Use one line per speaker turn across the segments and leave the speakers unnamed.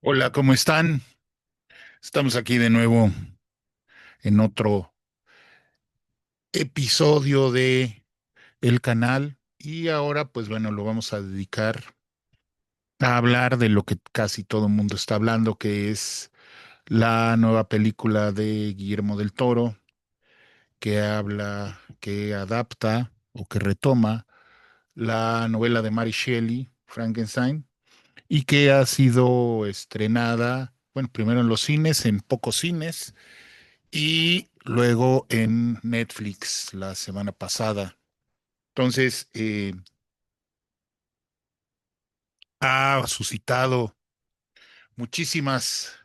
Hola, ¿cómo están? Estamos aquí de nuevo en otro episodio de el canal y ahora, pues bueno, lo vamos a dedicar a hablar de lo que casi todo el mundo está hablando, que es la nueva película de Guillermo del Toro, que habla, que adapta o que retoma la novela de Mary Shelley, Frankenstein, y que ha sido estrenada, bueno, primero en los cines, en pocos cines y luego en Netflix la semana pasada. Entonces, ha suscitado muchísimas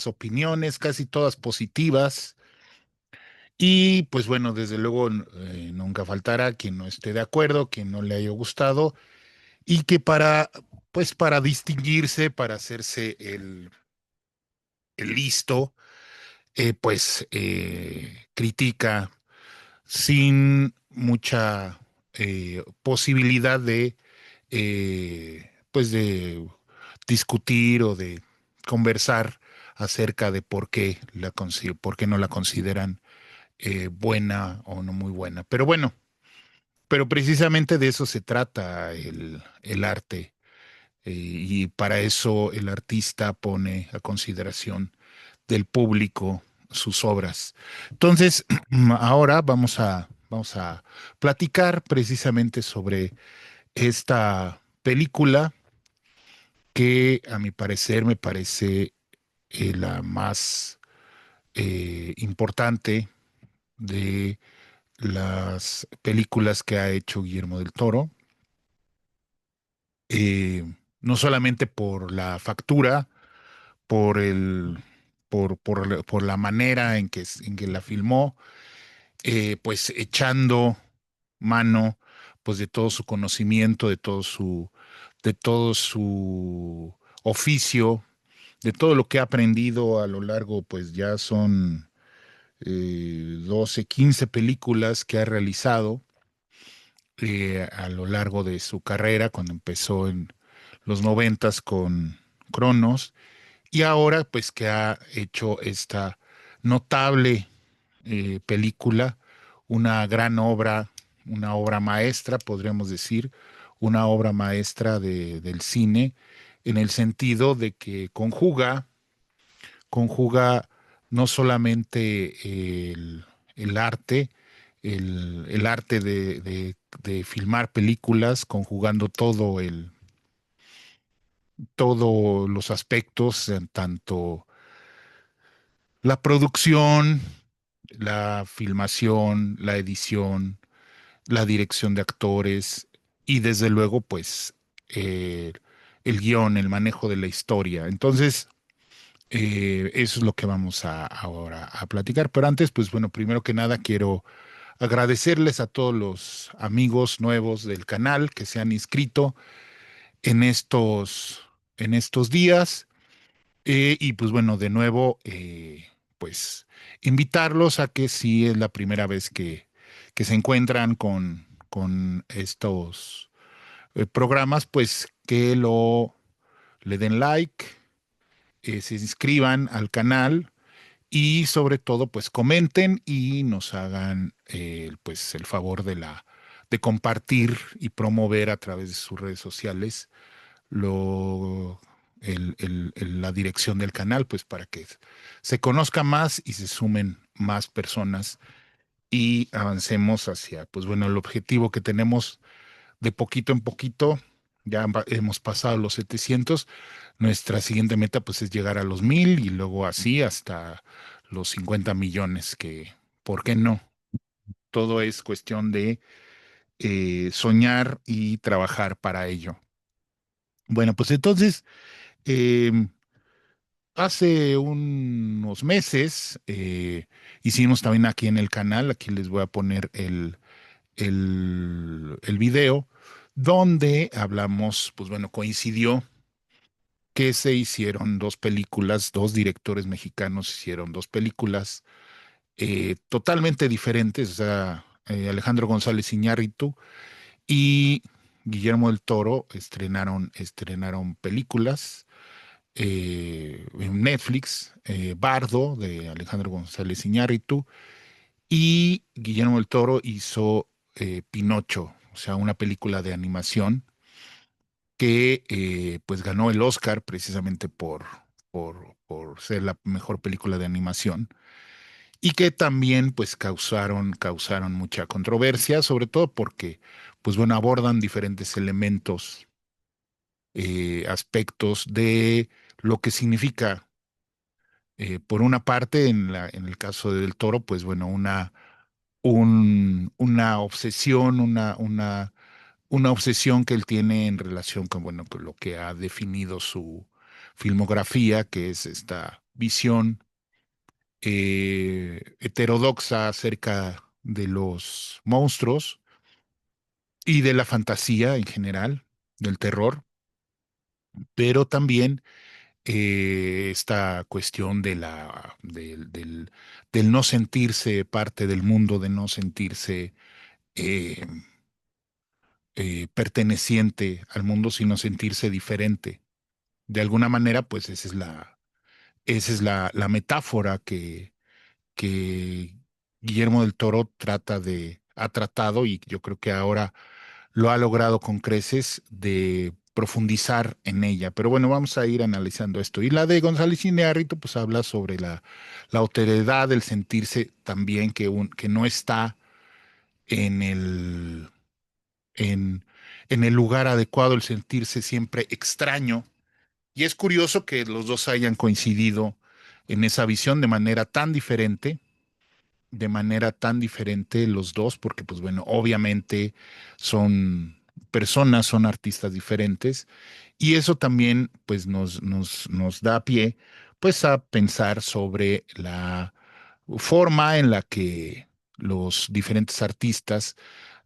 opiniones, casi todas positivas. Y pues bueno, desde luego nunca faltará quien no esté de acuerdo, quien no le haya gustado y que pues para distinguirse, para hacerse el listo, critica sin mucha posibilidad de discutir o de conversar acerca de por qué no la consideran buena o no muy buena. Pero bueno, pero precisamente de eso se trata el arte, y para eso el artista pone a consideración del público sus obras. Entonces, ahora vamos a platicar precisamente sobre esta película que a mi parecer me parece la más importante de las películas que ha hecho Guillermo del Toro. eh, no solamente por la factura, por por la manera en que la filmó, pues echando mano pues de todo su conocimiento, de todo su oficio, de todo lo que ha aprendido a lo largo, pues ya son 12, 15 películas que ha realizado a lo largo de su carrera, cuando empezó en los noventas con Cronos, y ahora pues que ha hecho esta notable película, una gran obra, una obra maestra, podríamos decir, una obra maestra del cine, en el sentido de que conjuga no solamente el arte, el arte de filmar películas, conjugando todos los aspectos, en tanto la producción, la filmación, la edición, la dirección de actores y desde luego, pues, eh, el guión, el manejo de la historia. Entonces, eso es lo que vamos ahora a platicar. Pero antes, pues bueno, primero que nada quiero agradecerles a todos los amigos nuevos del canal que se han inscrito en en estos días. Y pues bueno, de nuevo, pues invitarlos a que si es la primera vez que se encuentran con estos programas, pues que le den like, se inscriban al canal y sobre todo, pues comenten y nos hagan pues el favor de compartir y promover a través de sus redes sociales lo, la dirección del canal, pues para que se conozca más y se sumen más personas y avancemos hacia, pues bueno, el objetivo que tenemos de poquito en poquito. Ya hemos pasado los 700. Nuestra siguiente meta, pues, es llegar a los 1000 y luego así hasta los 50 millones, que, ¿por qué no? Todo es cuestión de soñar y trabajar para ello. Bueno, pues entonces, em, hace unos meses hicimos también aquí en el canal, aquí les voy a poner el video, donde hablamos, pues bueno, coincidió que se hicieron dos películas, dos directores mexicanos hicieron dos películas totalmente diferentes, o sea, Alejandro González Iñárritu y Guillermo del Toro estrenaron películas. en Netflix, Bardo, de Alejandro González Iñárritu, y Guillermo del Toro hizo Pinocho, o sea, una película de animación que pues ganó el Oscar precisamente por ser la mejor película de animación y que también pues causaron mucha controversia, sobre todo porque pues bueno, abordan diferentes elementos, aspectos de lo que significa, por una parte, en el caso del Toro, pues bueno, una obsesión, una obsesión que él tiene en relación con, bueno, con lo que ha definido su filmografía, que es esta visión heterodoxa acerca de los monstruos y de la fantasía en general, del terror, pero también esta cuestión del no sentirse parte del mundo, de no sentirse eh, perteneciente al mundo, sino sentirse diferente. De alguna manera, pues esa es la metáfora que Guillermo del Toro ha tratado, y yo creo que ahora lo ha logrado con creces, de profundizar en ella. Pero bueno, vamos a ir analizando esto. Y la de González Iñárritu, pues habla sobre la autoridad, el sentirse también que no está en en, en el lugar adecuado, el sentirse siempre extraño. Y es curioso que los dos hayan coincidido en esa visión de manera tan diferente los dos, porque pues bueno, obviamente son personas, son artistas diferentes, y eso también pues nos da pie pues a pensar sobre la forma en la que los diferentes artistas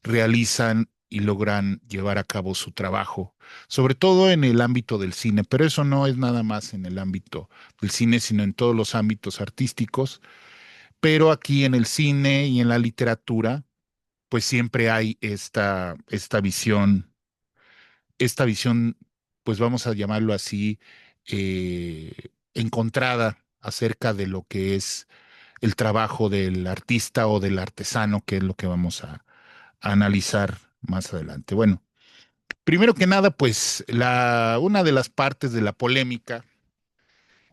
realizan y logran llevar a cabo su trabajo, sobre todo en el ámbito del cine, pero eso no es nada más en el ámbito del cine, sino en todos los ámbitos artísticos. Pero aquí en el cine y en la literatura, pues siempre hay esta visión, pues vamos a llamarlo así, encontrada acerca de lo que es el trabajo del artista o del artesano, que es lo que vamos a analizar más adelante. Bueno, primero que nada, pues una de las partes de la polémica,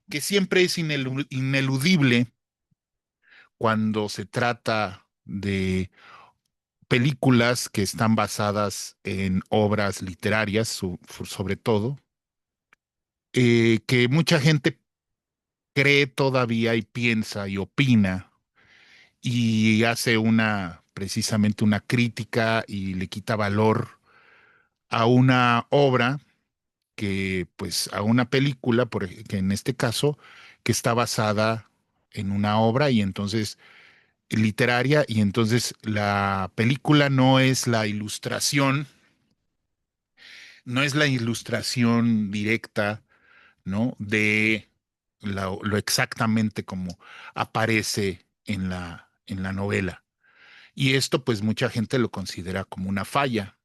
que siempre es ineludible cuando se trata de películas que están basadas en obras literarias, sobre todo, que mucha gente cree todavía y piensa y opina y hace precisamente una crítica y le quita valor a una obra pues, a una película, que en este caso, que está basada en una obra y entonces literaria, y entonces la película no es la ilustración directa, ¿no? De lo exactamente como aparece en la novela. Y esto, pues, mucha gente lo considera como una falla,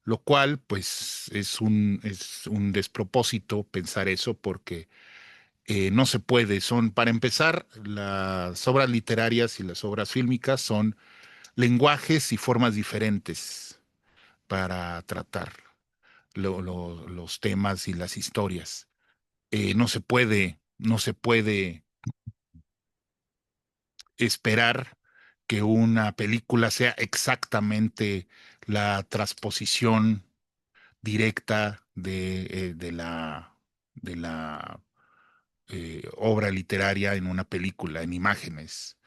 lo cual, pues, es un despropósito pensar eso, porque no se puede. Para empezar, las obras literarias y las obras fílmicas son lenguajes y formas diferentes para tratar los temas y las historias. No se puede esperar que una película sea exactamente la transposición directa de la obra literaria en una película, en imágenes.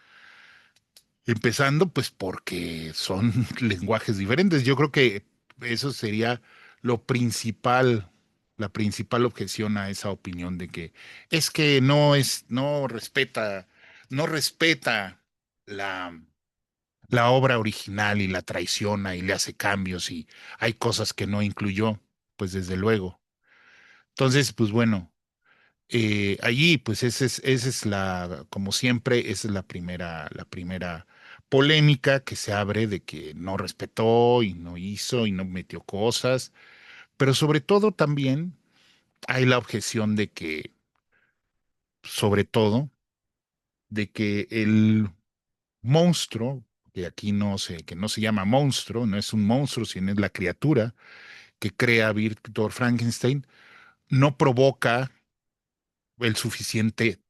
Empezando, pues, porque son lenguajes diferentes. Yo creo que eso sería lo principal, la principal objeción a esa opinión de que es que no respeta la, la obra original y la traiciona y le hace cambios y hay cosas que no incluyó, pues desde luego. Entonces, pues bueno, allí, pues esa es como siempre, esa es la primera polémica que se abre, de que no respetó y no hizo y no metió cosas, pero sobre todo también hay la objeción de que sobre todo, de que el monstruo, que aquí que no se llama monstruo, no es un monstruo, sino es la criatura que crea Víctor Frankenstein, no provoca el suficiente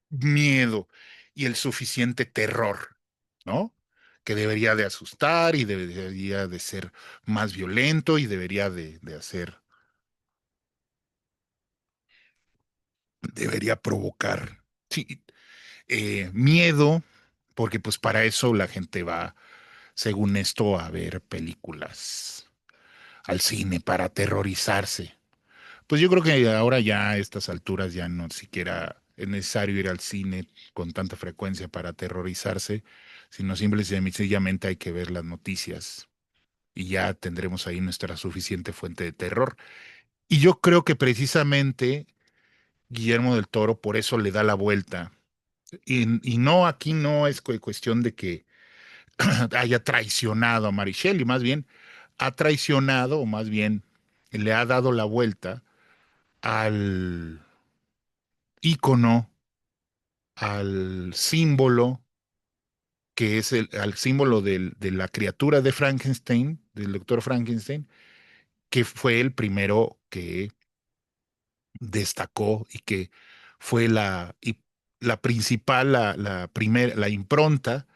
miedo y el suficiente terror, ¿no? Que debería de asustar y debería de ser más violento y debería de hacer, debería provocar, sí, miedo, porque pues para eso la gente va, según esto, a ver películas al cine para aterrorizarse. Pues yo creo que ahora ya a estas alturas ya no siquiera es necesario ir al cine con tanta frecuencia para aterrorizarse, sino simple y sencillamente hay que ver las noticias y ya tendremos ahí nuestra suficiente fuente de terror. Y yo creo que precisamente Guillermo del Toro por eso le da la vuelta. Y no, aquí no es cuestión de que haya traicionado a Mary Shelley, más bien ha traicionado o más bien le ha dado la vuelta al ícono, al símbolo que es al símbolo de la criatura de Frankenstein, del doctor Frankenstein, que fue el primero que destacó y que fue la principal, la impronta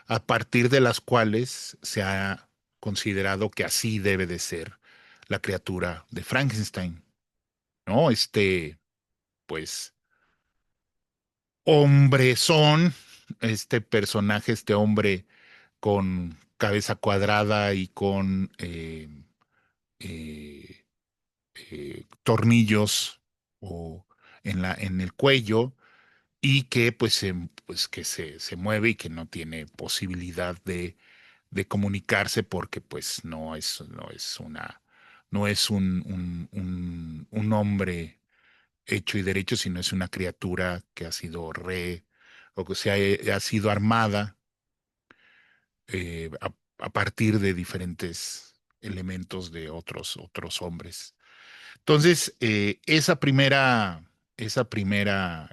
a partir de las cuales se ha considerado que así debe de ser la criatura de Frankenstein, ¿no? Pues, hombrezón, este personaje, este hombre con cabeza cuadrada y con eh, tornillos o en el cuello y que pues que se mueve y que no tiene posibilidad de comunicarse porque pues no es no es un hombre hecho y derecho, sino es una criatura que ha sido o que ha sido armada a partir de diferentes elementos de otros hombres. Entonces, esa primera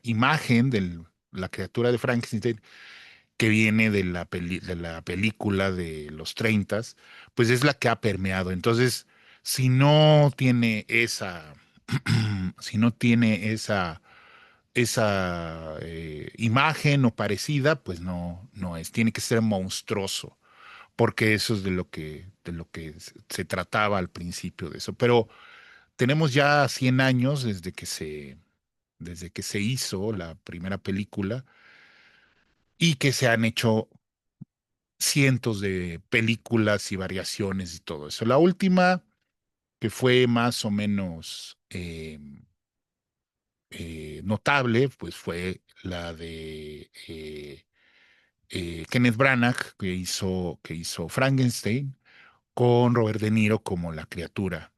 imagen de la criatura de Frankenstein que viene de de la película de los 30, pues es la que ha permeado. Entonces, si no tiene si no tiene esa imagen o parecida, pues no es. Tiene que ser monstruoso, porque eso es de lo que se trataba al principio de eso. Pero tenemos ya 100 años desde que se hizo la primera película y que se han hecho cientos de películas y variaciones y todo eso. La última, que fue más o menos notable, pues fue la de Kenneth Branagh, que hizo Frankenstein, con Robert De Niro como la criatura.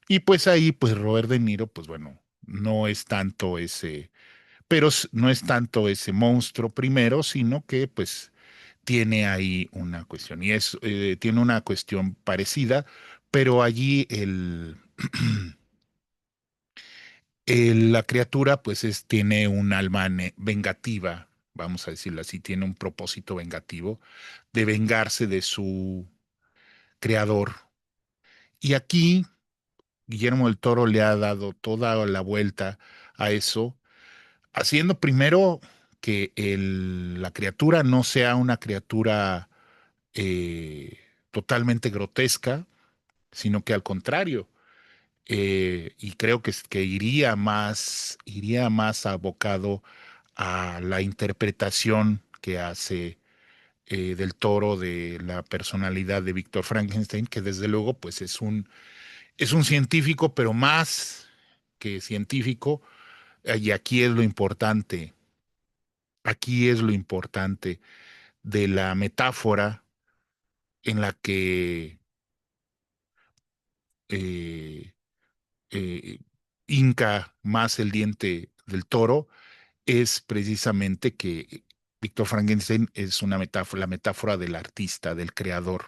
Y pues ahí, pues Robert De Niro, pues bueno, no es tanto no es tanto ese monstruo primero, sino que pues tiene ahí una cuestión y tiene una cuestión parecida, pero allí la criatura pues tiene un alma vengativa, vamos a decirlo así, tiene un propósito vengativo de vengarse de su creador. Y aquí Guillermo del Toro le ha dado toda la vuelta a eso, haciendo primero que la criatura no sea una criatura eh, totalmente grotesca, sino que al contrario, y creo que iría más abocado a la interpretación que hace del Toro de la personalidad de Víctor Frankenstein, que desde luego pues es un científico, pero más que científico, y aquí es lo importante de la metáfora en la que eh, eh, hinca más el diente del toro es precisamente que Víctor Frankenstein es una metáfora, la metáfora del artista, del creador.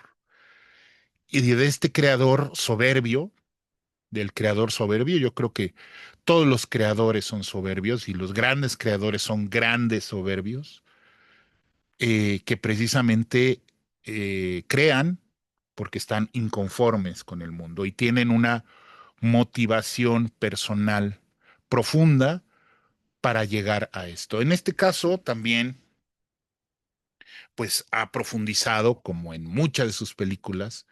Y de este creador soberbio del creador soberbio. Yo creo que todos los creadores son soberbios y los grandes creadores son grandes soberbios, que precisamente crean porque están inconformes con el mundo y tienen una motivación personal profunda para llegar a esto. En este caso también, pues ha profundizado, como en muchas de sus películas,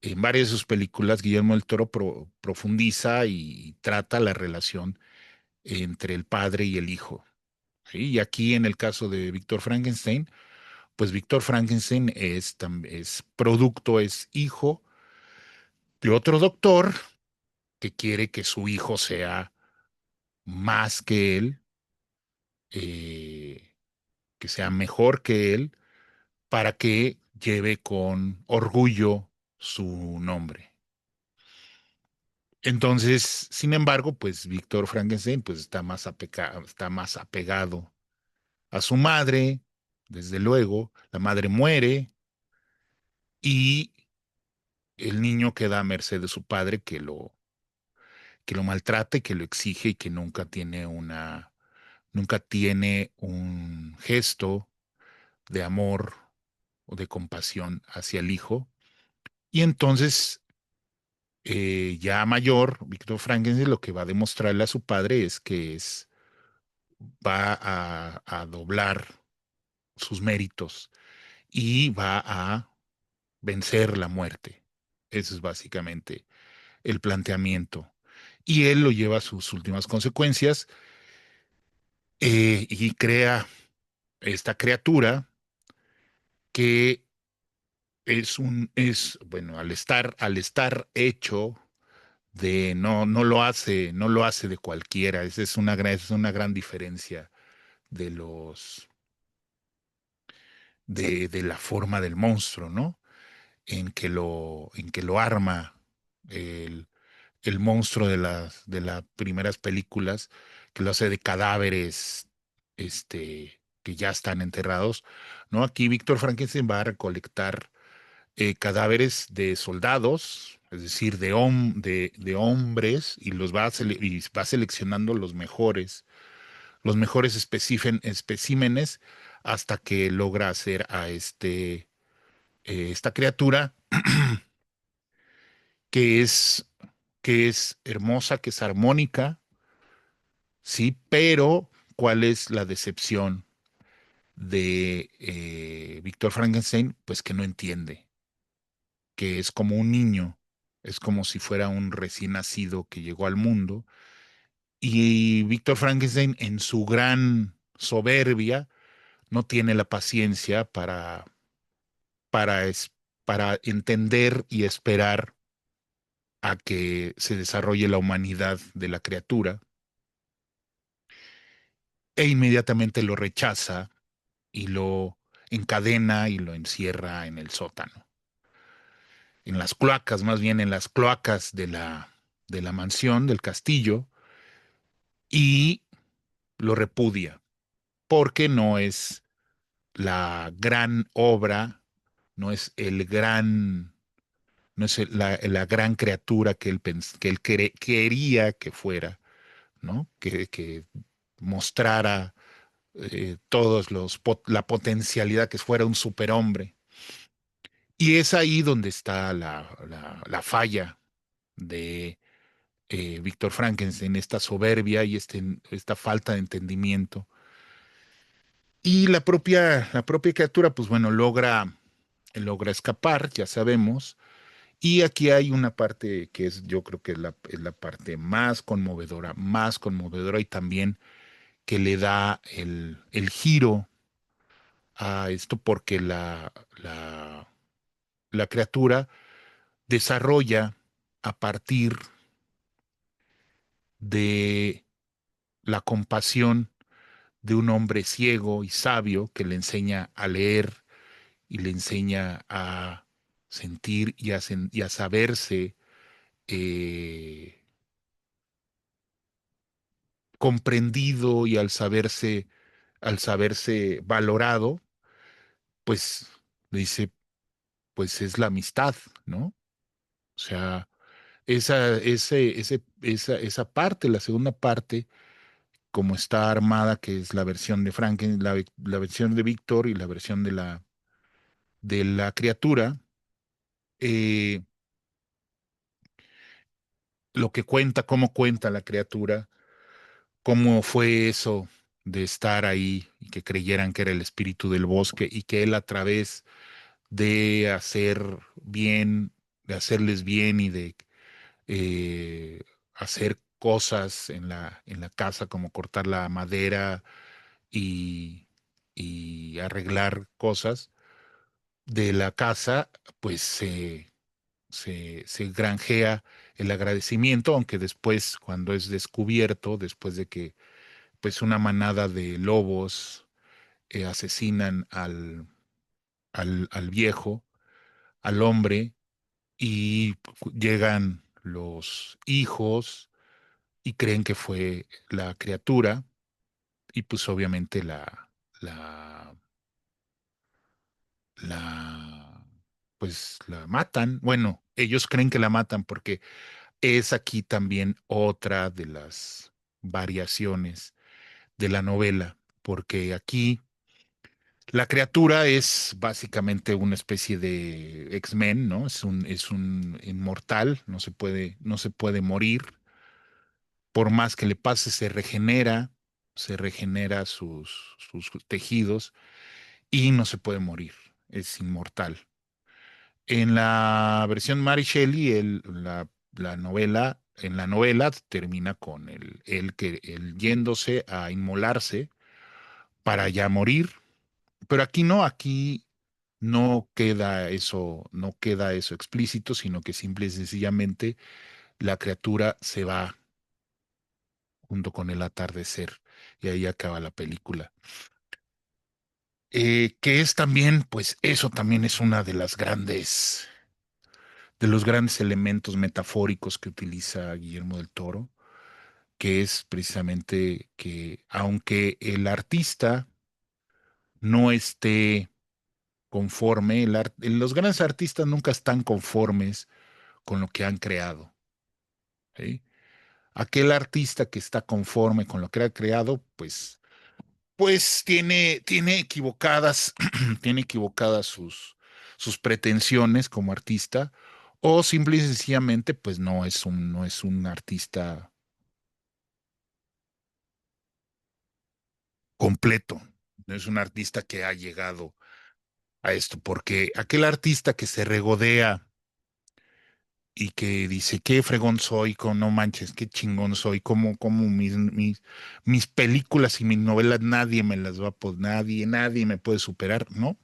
en varias de sus películas, Guillermo del Toro profundiza y trata la relación entre el padre y el hijo. ¿Sí? Y aquí en el caso de Víctor Frankenstein, pues Víctor Frankenstein es producto, es hijo de otro doctor que quiere que su hijo sea más que él, eh, que sea mejor que él, para que lleve con orgullo su nombre. Entonces, sin embargo, pues Víctor Frankenstein pues está más apegado a su madre, desde luego, la madre muere y el niño queda a merced de su padre que lo maltrata y que lo exige y que nunca tiene un gesto de amor o de compasión hacia el hijo. Y entonces, ya mayor, Víctor Frankenstein lo que va a demostrarle a su padre es que va a doblar sus méritos y va a vencer la muerte. Eso es básicamente el planteamiento. Y él lo lleva a sus últimas consecuencias, y crea esta criatura que bueno, al estar hecho no lo hace de cualquiera. Esa es una gran diferencia de de la forma del monstruo, ¿no? En que lo arma el, el monstruo de las primeras películas, que lo hace de cadáveres, que ya están enterrados, ¿no? Aquí Víctor Frankenstein va a recolectar cadáveres de soldados, es decir, de hombres, y y va seleccionando los mejores especímenes hasta que logra hacer a esta criatura que es, que es hermosa, que es armónica, sí, pero ¿cuál es la decepción de Víctor Frankenstein? Pues que no entiende, que es como un niño, es como si fuera un recién nacido que llegó al mundo. Y Víctor Frankenstein, en su gran soberbia, no tiene la paciencia para, es- para entender y esperar a que se desarrolle la humanidad de la criatura, e inmediatamente lo rechaza y lo encadena y lo encierra en el sótano, en las cloacas, más bien en las cloacas de la mansión, del castillo, y lo repudia, porque no es la gran obra, no es el gran, no es la gran criatura que que él quería que fuera, ¿no? Que mostrara la potencialidad, que fuera un superhombre. Y es ahí donde está la falla de Víctor Frankenstein, esta soberbia y esta falta de entendimiento. Y la propia criatura, pues bueno, logra escapar, ya sabemos. Y aquí hay una parte que yo creo que es la parte más conmovedora y también que le da el giro a esto, porque la criatura desarrolla a partir de la compasión de un hombre ciego y sabio que le enseña a leer y le enseña a sentir y a saberse eh, comprendido, y al saberse valorado, pues le dice, pues es la amistad, ¿no? O sea, esa parte, la segunda parte, como está armada, que es la versión de Franken, la versión de Víctor y la versión de la criatura, eh, lo que cuenta, cómo cuenta la criatura, cómo fue eso de estar ahí y que creyeran que era el espíritu del bosque y que él a través de hacer bien, de hacerles bien y de hacer cosas en la casa como cortar la madera y, y arreglar cosas de la casa, pues se granjea el agradecimiento, aunque después, cuando es descubierto, después de que pues una manada de lobos asesinan al viejo, al hombre, y llegan los hijos y creen que fue la criatura, y pues obviamente la, la, pues la matan. Bueno, ellos creen que la matan porque es aquí también otra de las variaciones de la novela, porque aquí la criatura es básicamente una especie de X-Men, ¿no? Es un inmortal, no se puede morir. Por más que le pase, se regenera sus tejidos y no se puede morir. Es inmortal. En la versión Mary Shelley, en la novela termina con él yéndose a inmolarse para ya morir. Pero aquí no, aquí no queda eso explícito, sino que simple y sencillamente la criatura se va junto con el atardecer y ahí acaba la película. Que es también, pues eso también es una de los grandes elementos metafóricos que utiliza Guillermo del Toro, que es precisamente que aunque el artista no esté conforme, los grandes artistas nunca están conformes con lo que han creado. ¿Sí? Aquel artista que está conforme con lo que ha creado, pues tiene equivocadas, tiene equivocadas sus pretensiones como artista, o simple y sencillamente, pues no es un artista completo, no es un artista que ha llegado a esto, porque aquel artista que se regodea y que dice, qué fregón soy, no manches, qué chingón soy, como mis películas y mis novelas nadie me las va a poder, nadie me puede superar, ¿no?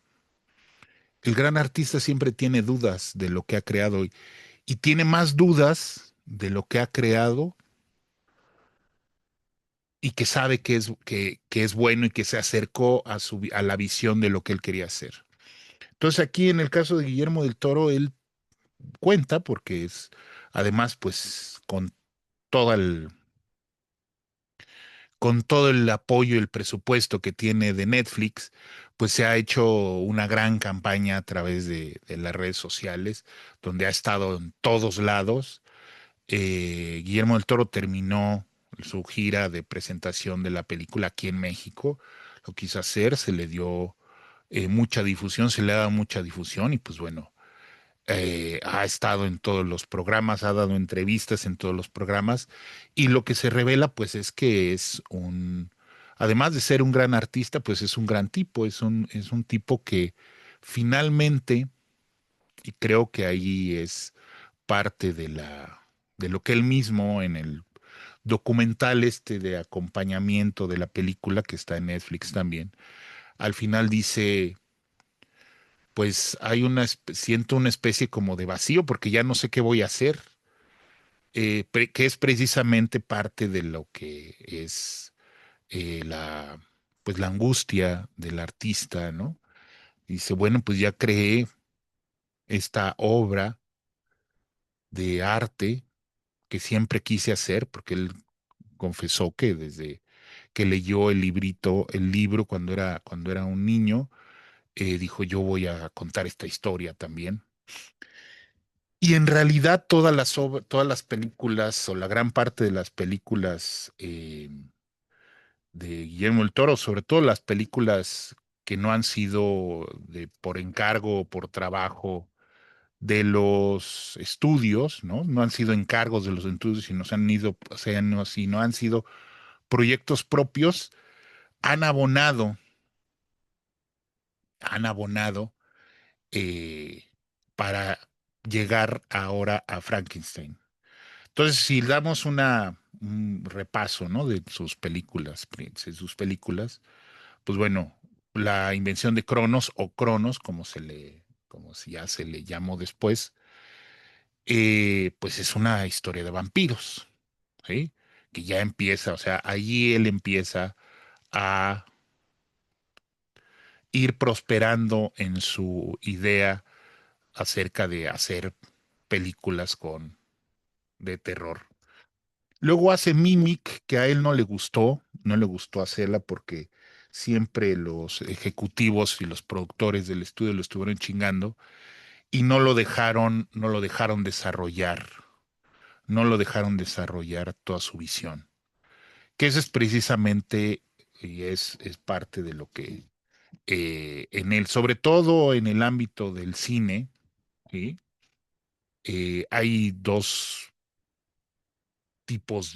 El gran artista siempre tiene dudas de lo que ha creado y tiene más dudas de lo que ha creado y que sabe que es bueno y que se acercó a la visión de lo que él quería hacer. Entonces aquí en el caso de Guillermo del Toro, él cuenta porque es además pues toda el, con todo el apoyo y el presupuesto que tiene de Netflix, pues se ha hecho una gran campaña a través de las redes sociales, donde ha estado en todos lados. Guillermo del Toro terminó su gira de presentación de la película aquí en México. Lo quiso hacer, se le dio mucha difusión, se le ha dado mucha difusión y pues bueno, ha estado en todos los programas, ha dado entrevistas en todos los programas y lo que se revela pues es que además de ser un gran artista, pues es un gran tipo, es un tipo que finalmente, y creo que ahí es parte de lo que él mismo en el documental este de acompañamiento de la película que está en Netflix también, al final dice, pues siento una especie como de vacío porque ya no sé qué voy a hacer, que es precisamente parte de lo que es la, pues la angustia del artista, ¿no? Dice, bueno, pues ya creé esta obra de arte que siempre quise hacer, porque él confesó que desde que leyó el libro cuando era un niño, dijo, yo voy a contar esta historia también. Y en realidad todas las películas o la gran parte de las películas de Guillermo del Toro, sobre todo las películas que no han sido por encargo o por trabajo de los estudios, ¿no? No han sido encargos de los estudios, sino se han ido, o sea, no, sino han sido proyectos propios, han abonado, han abonado eh, para llegar ahora a Frankenstein. Entonces, si damos un repaso, ¿no? De sus películas, pues bueno, la invención de Cronos o Cronos, como si ya se le llamó después, pues es una historia de vampiros, ¿sí? Que ya empieza, o sea, allí él empieza a ir prosperando en su idea acerca de hacer películas de terror. Luego hace Mimic, que a él no le gustó hacerla porque siempre los ejecutivos y los productores del estudio lo estuvieron chingando y no lo dejaron desarrollar, no lo dejaron desarrollar toda su visión. Que eso es precisamente y es parte de lo que sobre todo en el ámbito del cine, ¿sí? Hay dos tipos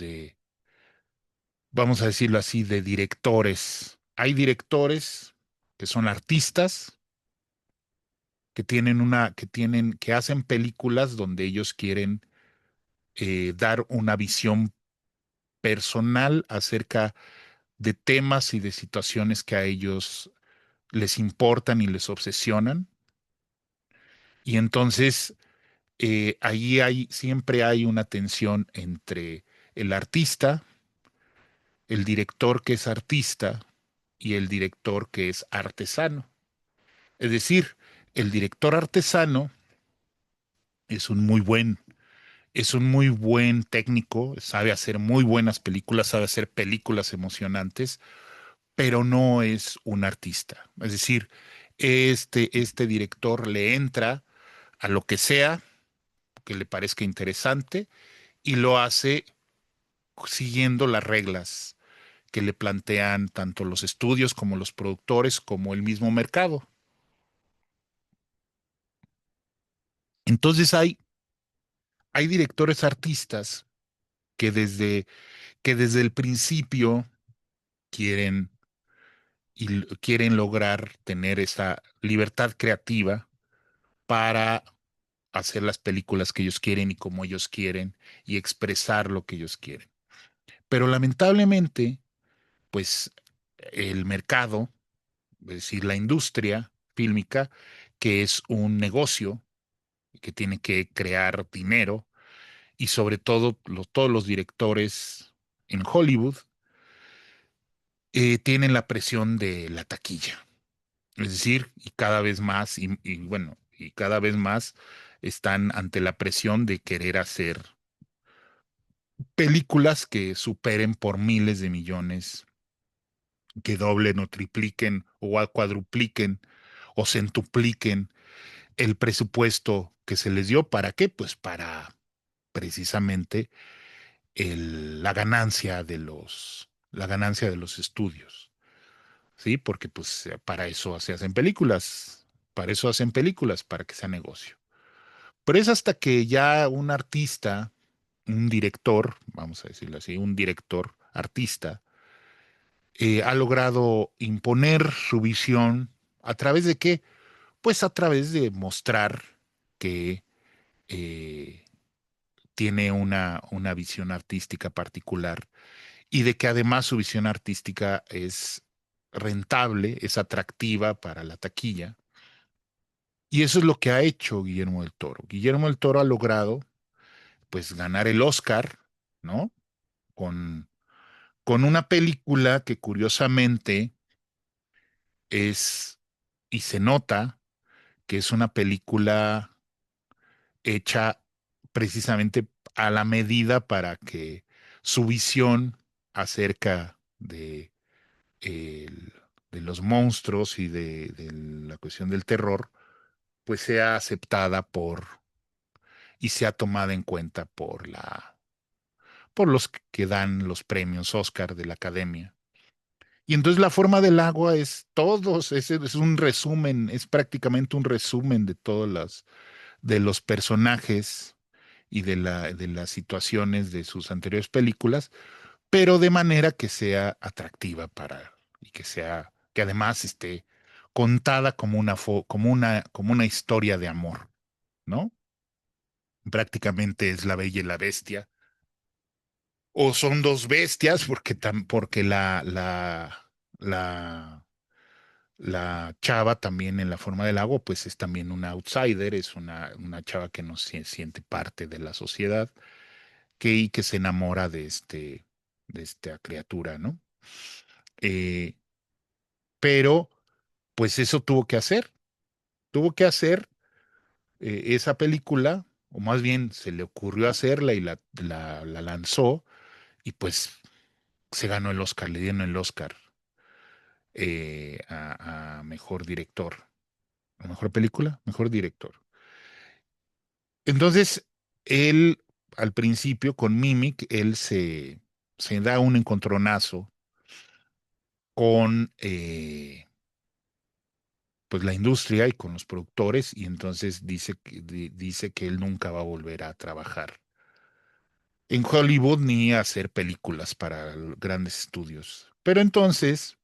vamos a decirlo así, de directores. Hay directores que son artistas, que hacen películas donde ellos quieren dar una visión personal acerca de temas y de situaciones que a ellos les importan y les obsesionan. Y entonces siempre hay una tensión entre el artista, el director que es artista y el director que es artesano. Es decir, el director artesano es un muy buen, es un muy buen técnico, sabe hacer muy buenas películas, sabe hacer películas emocionantes, pero no es un artista. Es decir, este director le entra a lo que sea que le parezca interesante y lo hace siguiendo las reglas que le plantean tanto los estudios como los productores como el mismo mercado. Entonces hay directores artistas que que desde el principio quieren, quieren lograr tener esa libertad creativa para hacer las películas que ellos quieren y como ellos quieren y expresar lo que ellos quieren. Pero lamentablemente, pues el mercado, es decir, la industria fílmica, que es un negocio que tiene que crear dinero y sobre todo todos los directores en Hollywood tienen la presión de la taquilla. Es decir, y cada vez más, bueno, y cada vez más están ante la presión de querer hacer películas que superen por miles de millones, que doblen o tripliquen o cuadrupliquen o centupliquen el presupuesto que se les dio. ¿Para qué? Pues para precisamente la ganancia de los estudios. ¿Sí? Porque pues para eso se hacen películas, para eso hacen películas, para que sea negocio. Pero es hasta que ya un artista, un director, vamos a decirlo así, un director artista, ha logrado imponer su visión a través de qué? Pues a través de mostrar que eh, tiene una visión artística particular y de que además su visión artística es rentable, es atractiva para la taquilla. Y eso es lo que ha hecho Guillermo del Toro. Guillermo del Toro ha logrado, pues, ganar el Oscar, ¿no? Con, con una película que curiosamente es, y se nota que es una película hecha precisamente a la medida para que su visión acerca el- de los monstruos y de la cuestión del terror, pues sea aceptada y sea tomada en cuenta por los que dan los premios Oscar de la Academia. Y entonces la forma del agua es todos, es un resumen, es prácticamente un resumen de todas de los personajes y de las situaciones de sus anteriores películas, pero de manera que sea atractiva y que además esté contada como como una historia de amor, ¿no? Prácticamente es la Bella y la Bestia. O son dos bestias, porque la, la chava también en la forma del agua, pues es también una outsider, es una chava que no se siente parte de la sociedad, y que se enamora de esta criatura, ¿no? Eh, pero, pues eso tuvo que hacer esa película, o más bien se le ocurrió hacerla y la lanzó, y pues se ganó el Oscar, le dieron el Oscar a mejor director, a mejor película, mejor director. Entonces, él, al principio, con Mimic, se da un encontronazo con pues la industria y con los productores, y entonces dice que él nunca va a volver a trabajar en Hollywood ni a hacer películas para grandes estudios. Pero entonces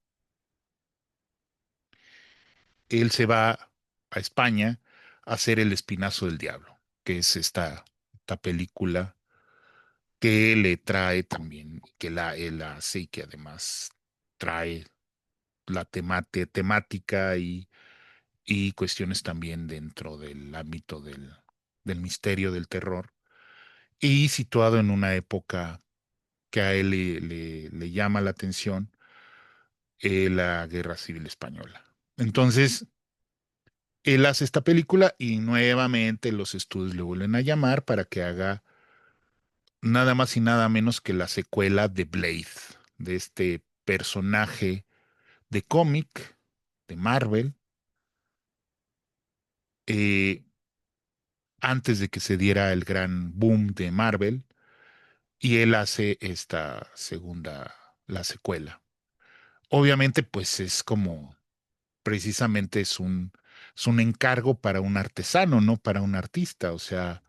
él se va a España a hacer El Espinazo del Diablo, que es esta película que le trae también, que él hace y que además trae la temática y cuestiones también dentro del ámbito del misterio del terror, y situado en una época que a él le llama la atención, la Guerra Civil Española. Entonces, él hace esta película y nuevamente los estudios le vuelven a llamar para que haga nada más y nada menos que la secuela de Blade, de este personaje de cómic de Marvel, eh, antes de que se diera el gran boom de Marvel, y él hace esta segunda, la secuela. Obviamente, pues es como, precisamente es un encargo para un artesano, no para un artista. O sea,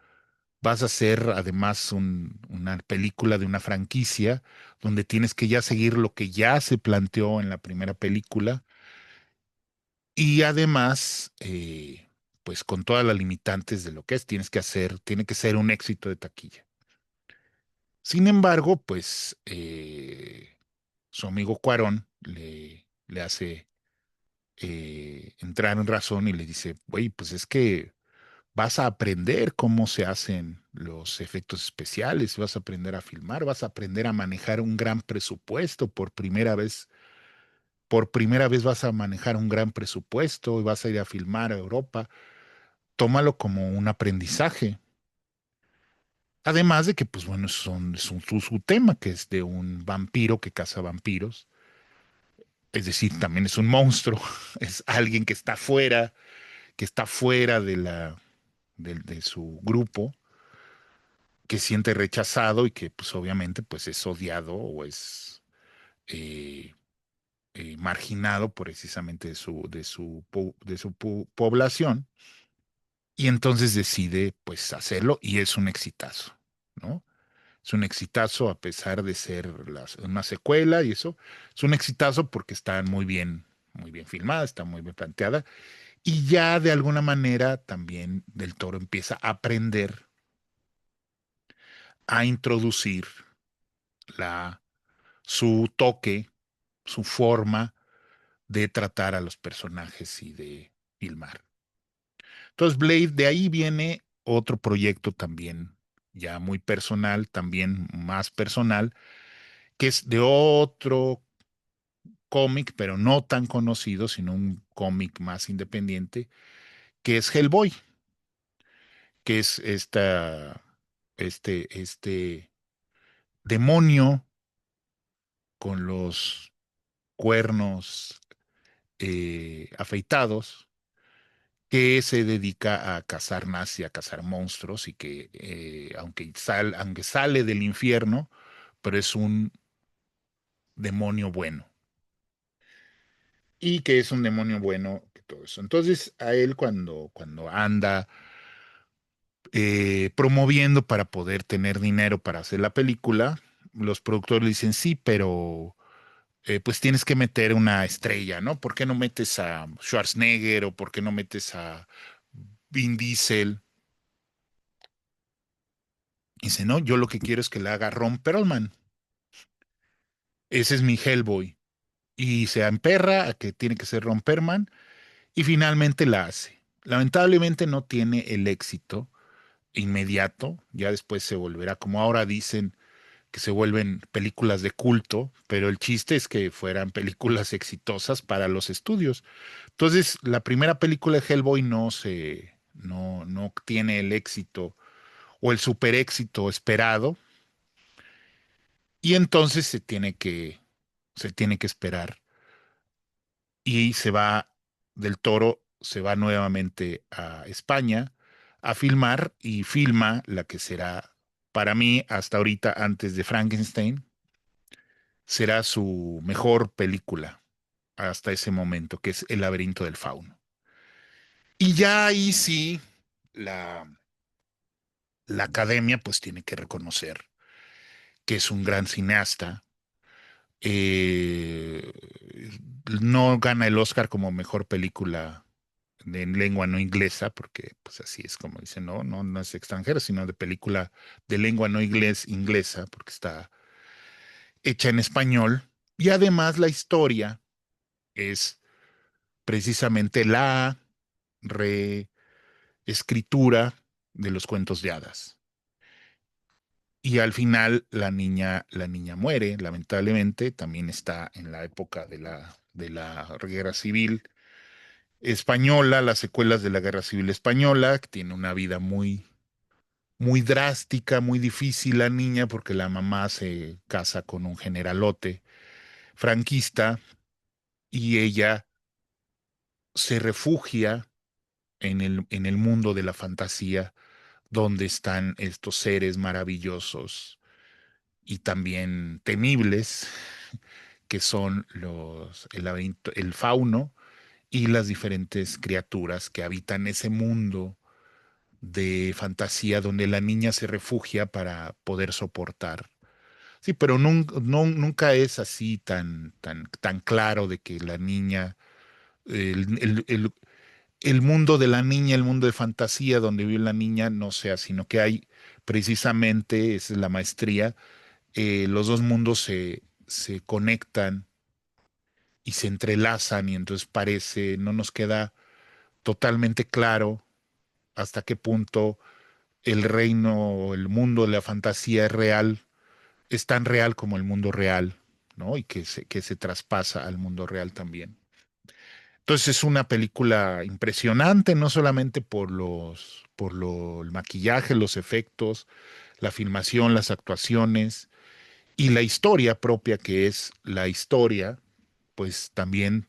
vas a hacer además una película de una franquicia donde tienes que ya seguir lo que ya se planteó en la primera película, y además, pues con todas las limitantes de lo que es, tiene que ser un éxito de taquilla. Sin embargo, pues su amigo Cuarón le hace entrar en razón y le dice, güey, pues es que vas a aprender cómo se hacen los efectos especiales, vas a aprender a filmar, vas a aprender a manejar un gran presupuesto por primera vez vas a manejar un gran presupuesto y vas a ir a filmar a Europa. Tómalo como un aprendizaje. Además de que, pues bueno, su tema, que es de un vampiro que caza vampiros. Es decir, también es un monstruo, es alguien que está fuera de su grupo, que siente rechazado y que pues obviamente pues es odiado o es eh, marginado precisamente de su población, y entonces decide pues hacerlo y es un exitazo, ¿no? Es un exitazo a pesar de ser una secuela y eso, es un exitazo porque está muy bien filmada, está muy bien planteada, y ya de alguna manera también Del Toro empieza a aprender a introducir la, su toque, su forma de tratar a los personajes y de filmar. Entonces, Blade, de ahí viene otro proyecto también, ya muy personal, también más personal, que es de otro cómic, pero no tan conocido, sino un cómic más independiente, que es Hellboy, que es este demonio con los cuernos afeitados, que se dedica a cazar nazis, a cazar monstruos y que aunque sale del infierno, pero es un demonio bueno. Y que es un demonio bueno, que todo eso. Entonces, a él cuando anda promoviendo para poder tener dinero para hacer la película, los productores le dicen, sí, pero pues tienes que meter una estrella, ¿no? ¿Por qué no metes a Schwarzenegger o por qué no metes a Vin Diesel? Y dice, no, yo lo que quiero es que la haga Ron Perlman. Ese es mi Hellboy. Y se emperra a que tiene que ser Ron Perlman y finalmente la hace. Lamentablemente no tiene el éxito inmediato, ya después se volverá, como ahora dicen, que se vuelven películas de culto, pero el chiste es que fueran películas exitosas para los estudios. Entonces, la primera película de Hellboy no tiene el éxito o el super éxito esperado, y entonces se tiene que esperar. Y se va del Toro, se va nuevamente a España a filmar y filma la que será, para mí, hasta ahorita, antes de Frankenstein, será su mejor película hasta ese momento, que es El laberinto del fauno. Y ya ahí sí, la, la academia pues tiene que reconocer que es un gran cineasta. Eh, no gana el Oscar como mejor película en lengua no inglesa, porque pues así es como dicen, no es extranjera, sino de película de lengua no inglesa, porque está hecha en español. Y además la historia es precisamente la reescritura de los cuentos de hadas. Y al final la niña muere, lamentablemente, también está en la época de la Guerra Civil Española, las secuelas de la Guerra Civil Española, que tiene una vida muy drástica, muy difícil la niña, porque la mamá se casa con un generalote franquista y ella se refugia en el mundo de la fantasía, donde están estos seres maravillosos y también temibles, que son el laberinto, el fauno y las diferentes criaturas que habitan ese mundo de fantasía donde la niña se refugia para poder soportar. Sí, pero nunca es así tan claro de que la niña, el, el- el- el mundo de la niña, el mundo de fantasía donde vive la niña no sea, sino que hay precisamente, esa es la maestría, los dos mundos se conectan y se entrelazan y entonces parece, no nos queda totalmente claro hasta qué punto el reino o el mundo de la fantasía es tan real como el mundo real, ¿no? Y que se traspasa al mundo real también. Entonces es una película impresionante, no solamente el maquillaje, los efectos, la filmación, las actuaciones y la historia propia, que es la historia, pues también,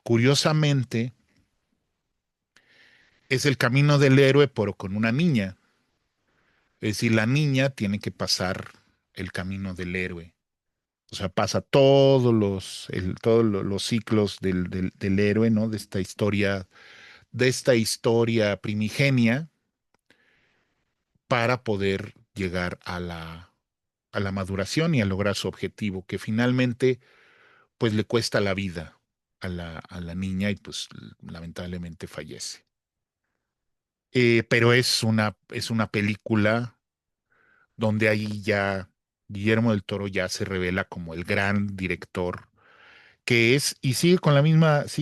curiosamente, es el camino del héroe, pero con una niña. Es decir, la niña tiene que pasar el camino del héroe. O sea, pasa todos los ciclos del héroe, ¿no? De esta historia primigenia para poder llegar a la maduración y a lograr su objetivo, que finalmente, pues le cuesta la vida a la niña y pues lamentablemente fallece. Pero es una película donde ahí ya Guillermo del Toro ya se revela como el gran director que es, y sigue con las mismas,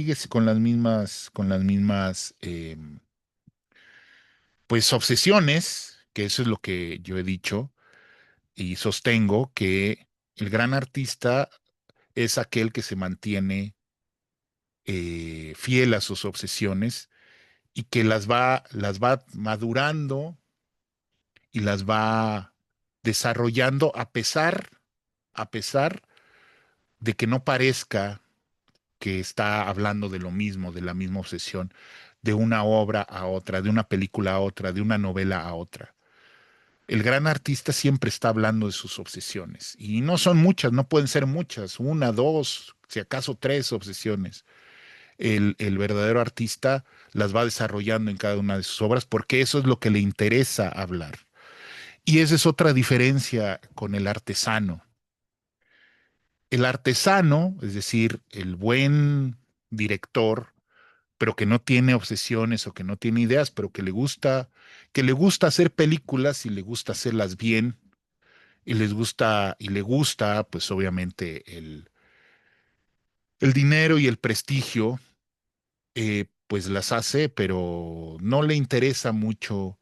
pues obsesiones, que eso es lo que yo he dicho y sostengo, que el gran artista es aquel que se mantiene fiel a sus obsesiones y que las va madurando y las va desarrollando a pesar de que no parezca que está hablando de lo mismo, de la misma obsesión, de una obra a otra, de una película a otra, de una novela a otra. El gran artista siempre está hablando de sus obsesiones y no son muchas, no pueden ser muchas, una, dos, si acaso tres obsesiones. El verdadero artista las va desarrollando en cada una de sus obras porque eso es lo que le interesa hablar. Y esa es otra diferencia con el artesano. El artesano, es decir, el buen director, pero que no tiene obsesiones o que no tiene ideas, pero que le gusta hacer películas y le gusta hacerlas bien y le gusta, pues obviamente el dinero y el prestigio, pues las hace, pero no le interesa mucho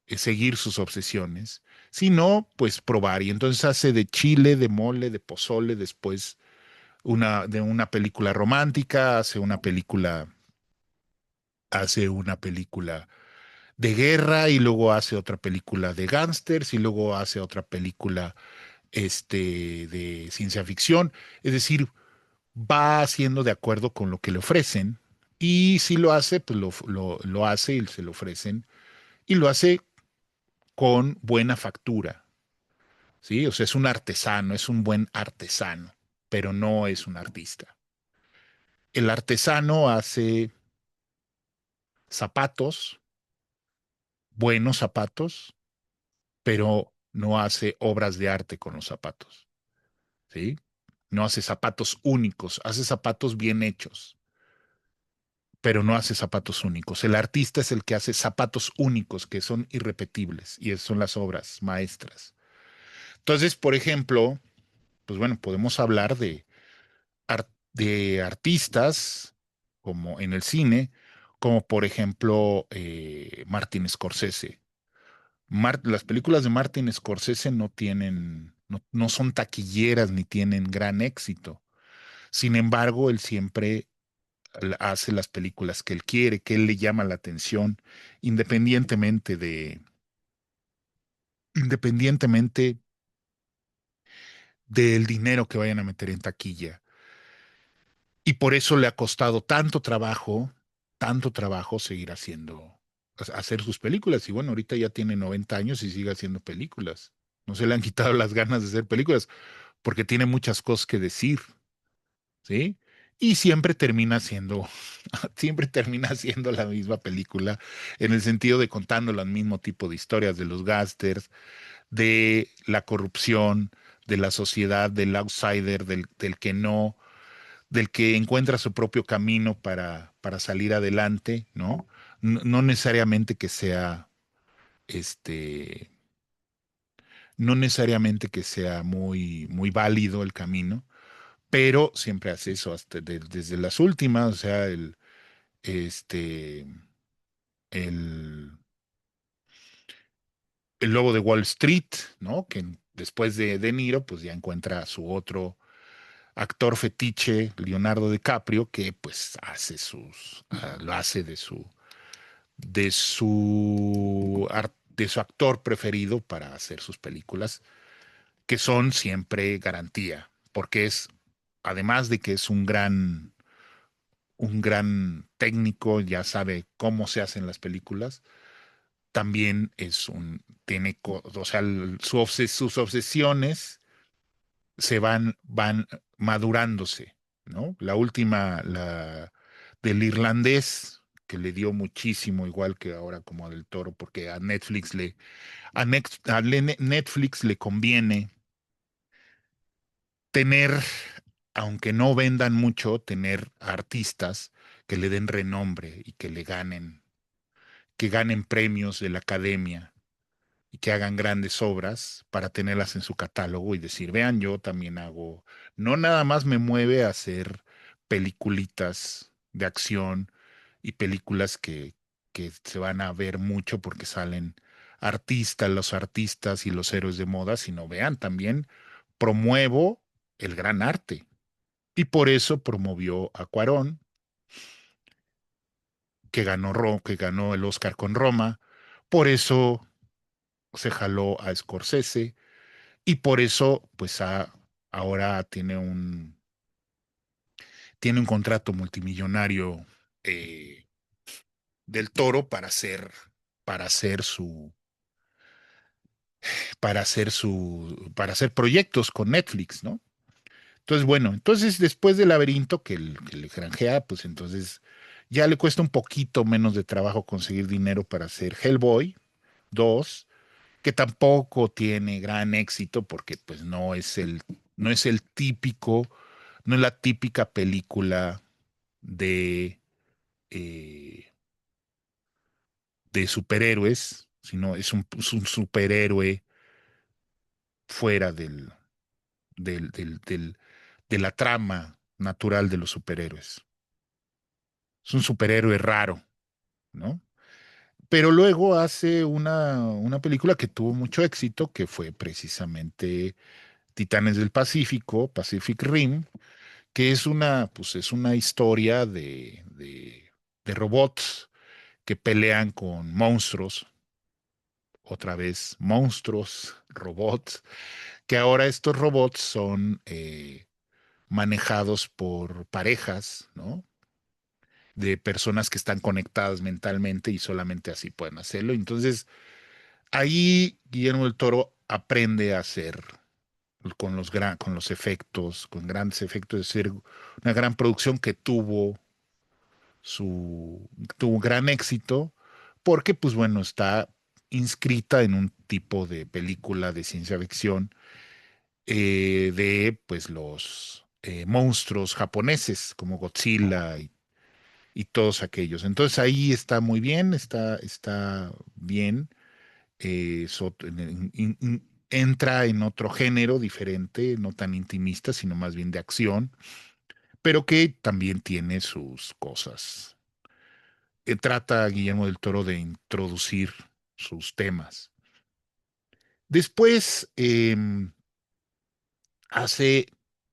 seguir sus obsesiones, sino pues probar. Y entonces hace de chile, de mole, de pozole, después de una película romántica, hace una película de guerra y luego hace otra película de gángsters y luego hace otra película de ciencia ficción. Es decir, va haciendo de acuerdo con lo que le ofrecen y si lo hace, pues lo hace y se lo ofrecen y lo hace con buena factura, ¿sí? O sea, es un artesano, es un buen artesano, pero no es un artista. El artesano hace zapatos, buenos zapatos, pero no hace obras de arte con los zapatos, ¿sí? No hace zapatos únicos, hace zapatos bien hechos, pero no hace zapatos únicos. El artista es el que hace zapatos únicos que son irrepetibles y esas son las obras maestras. Entonces, por ejemplo, pues bueno, podemos hablar de artistas como en el cine, como por ejemplo Martin Scorsese. Las películas de Martin Scorsese no son taquilleras ni tienen gran éxito. Sin embargo, él siempre hace las películas que él quiere, que él le llama la atención, independientemente independientemente del dinero que vayan a meter en taquilla. Y por eso le ha costado tanto trabajo seguir hacer sus películas. Y bueno, ahorita ya tiene 90 años y sigue haciendo películas. No se le han quitado las ganas de hacer películas porque tiene muchas cosas que decir, ¿sí? Y siempre termina siendo la misma película, en el sentido de contando el mismo tipo de historias de los gángsters, de la corrupción, de la sociedad, del outsider, del que encuentra su propio camino para salir adelante, ¿no? No necesariamente que sea, este, no necesariamente que sea muy válido el camino, pero siempre hace eso desde las últimas, o sea, este, el, el lobo de Wall Street, ¿no? Que después de Niro, pues ya encuentra a su otro actor fetiche, Leonardo DiCaprio, que pues lo hace de su actor preferido para hacer sus películas, que son siempre garantía, porque además de que es un gran técnico, ya sabe cómo se hacen las películas, también o sea, sus obsesiones van madurándose, ¿no? La última, la del irlandés, que le dio muchísimo, igual que ahora como a Del Toro, porque Netflix le conviene tener, aunque no vendan mucho, tener artistas que le den renombre y que ganen premios de la academia y que hagan grandes obras para tenerlas en su catálogo y decir, vean, yo también hago, no nada más me mueve a hacer peliculitas de acción y películas que se van a ver mucho porque salen los artistas y los héroes de moda, sino vean, también promuevo el gran arte. Y por eso promovió a Cuarón, que ganó el Oscar con Roma, por eso se jaló a Scorsese, y por eso, pues ahora tiene un contrato multimillonario, eh, del Toro para hacer para hacer proyectos con Netflix, ¿no? Entonces, bueno, entonces después del Laberinto que le granjea, pues entonces ya le cuesta un poquito menos de trabajo conseguir dinero para hacer Hellboy 2, que tampoco tiene gran éxito porque pues no es el típico, no es la típica película de, eh, de superhéroes, sino es un superhéroe fuera del de la trama natural de los superhéroes. Es un superhéroe raro, ¿no? Pero luego hace una película que tuvo mucho éxito, que fue precisamente Titanes del Pacífico, Pacific Rim, que es pues es una historia de robots que pelean con monstruos, otra vez monstruos, robots, que ahora estos robots son manejados por parejas, ¿no? De personas que están conectadas mentalmente y solamente así pueden hacerlo. Entonces, ahí Guillermo del Toro aprende a hacer con los efectos, con grandes efectos, es decir, una gran producción que tuvo gran éxito, porque, pues bueno, está inscrita en un tipo de película de ciencia ficción de, pues, los monstruos japoneses, como Godzilla y todos aquellos. Entonces ahí está muy bien, está bien. Entra en otro género diferente, no tan intimista, sino más bien de acción, pero que también tiene sus cosas. Trata Guillermo del Toro de introducir sus temas. Después hace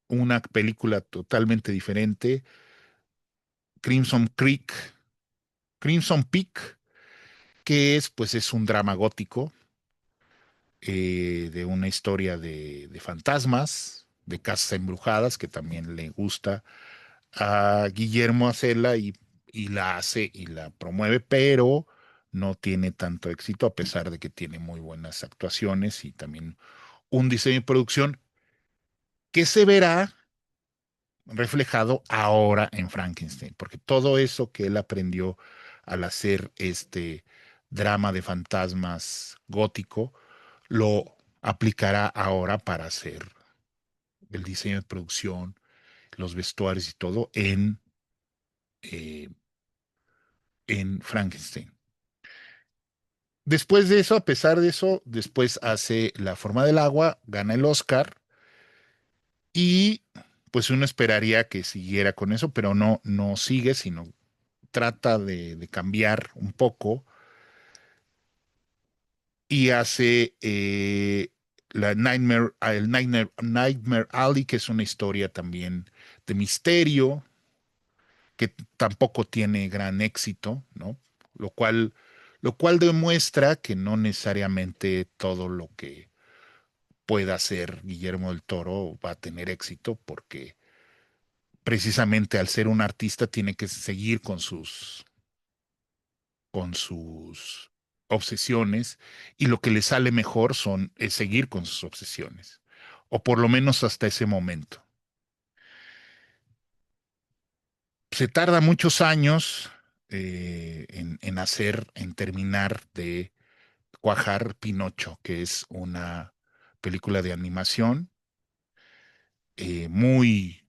una película totalmente diferente, Crimson Creek, Crimson Peak, que es, pues, es un drama gótico de una historia de fantasmas, de casas embrujadas, que también le gusta a Guillermo hacerla y la hace y la promueve, pero no tiene tanto éxito a pesar de que tiene muy buenas actuaciones y también un diseño y producción que se verá reflejado ahora en Frankenstein, porque todo eso que él aprendió al hacer este drama de fantasmas gótico, lo aplicará ahora para hacer el diseño de producción, los vestuarios y todo eh, en Frankenstein. Después de eso, a pesar de eso, después hace La forma del agua, gana el Oscar y pues uno esperaría que siguiera con eso, pero no, no sigue, sino trata de cambiar un poco y hace Nightmare Alley, que es una historia también de misterio, que tampoco tiene gran éxito, ¿no? Lo cual, lo cual demuestra que no necesariamente todo lo que pueda hacer Guillermo del Toro va a tener éxito, porque precisamente al ser un artista tiene que seguir con sus obsesiones y lo que le sale mejor es seguir con sus obsesiones, o por lo menos hasta ese momento. Se tarda muchos años en terminar de cuajar Pinocho, que es una película de animación muy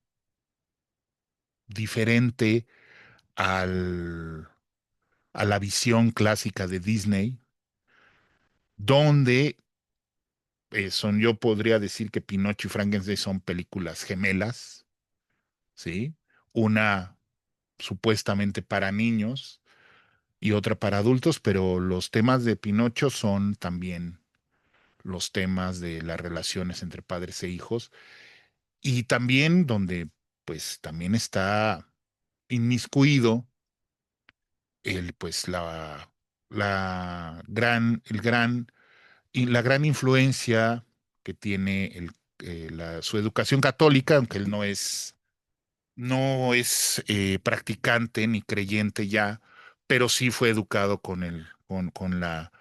diferente al, a la visión clásica de Disney, donde yo podría decir que Pinocho y Frankenstein son películas gemelas, ¿sí? Una supuestamente para niños y otra para adultos, pero los temas de Pinocho son también los temas de las relaciones entre padres e hijos y también donde pues también está inmiscuido pues la gran influencia que tiene su educación católica, aunque él no es practicante ni creyente ya, pero sí fue educado con la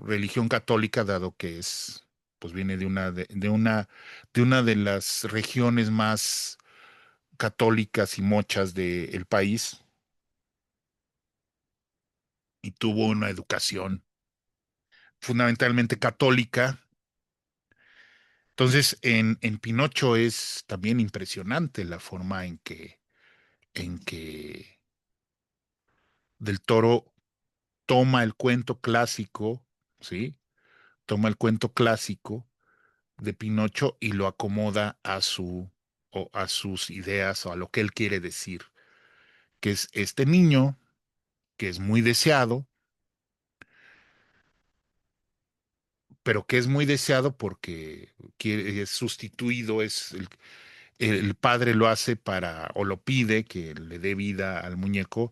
religión católica, dado que es, pues viene de una de las regiones más católicas y mochas del país y tuvo una educación fundamentalmente católica. Entonces, en Pinocho es también impresionante la forma en que Del Toro toma el cuento clásico, ¿sí? Toma el cuento clásico de Pinocho y lo acomoda o a sus ideas o a lo que él quiere decir, que es este niño que es muy deseado, pero que es muy deseado porque es sustituido, el padre lo hace para, o lo pide que le dé vida al muñeco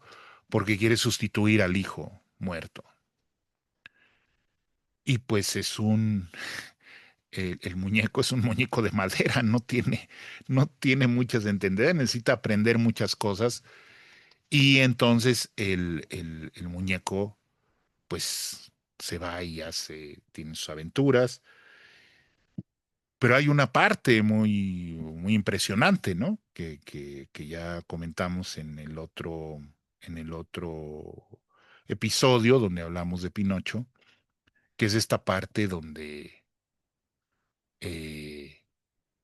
porque quiere sustituir al hijo muerto. Y pues el muñeco es un muñeco de madera, no tiene muchas de entender, necesita aprender muchas cosas. Y entonces el muñeco, pues, se va y tiene sus aventuras. Pero hay una parte muy impresionante, ¿no? Que ya comentamos en el otro episodio donde hablamos de Pinocho, que es esta parte donde eh,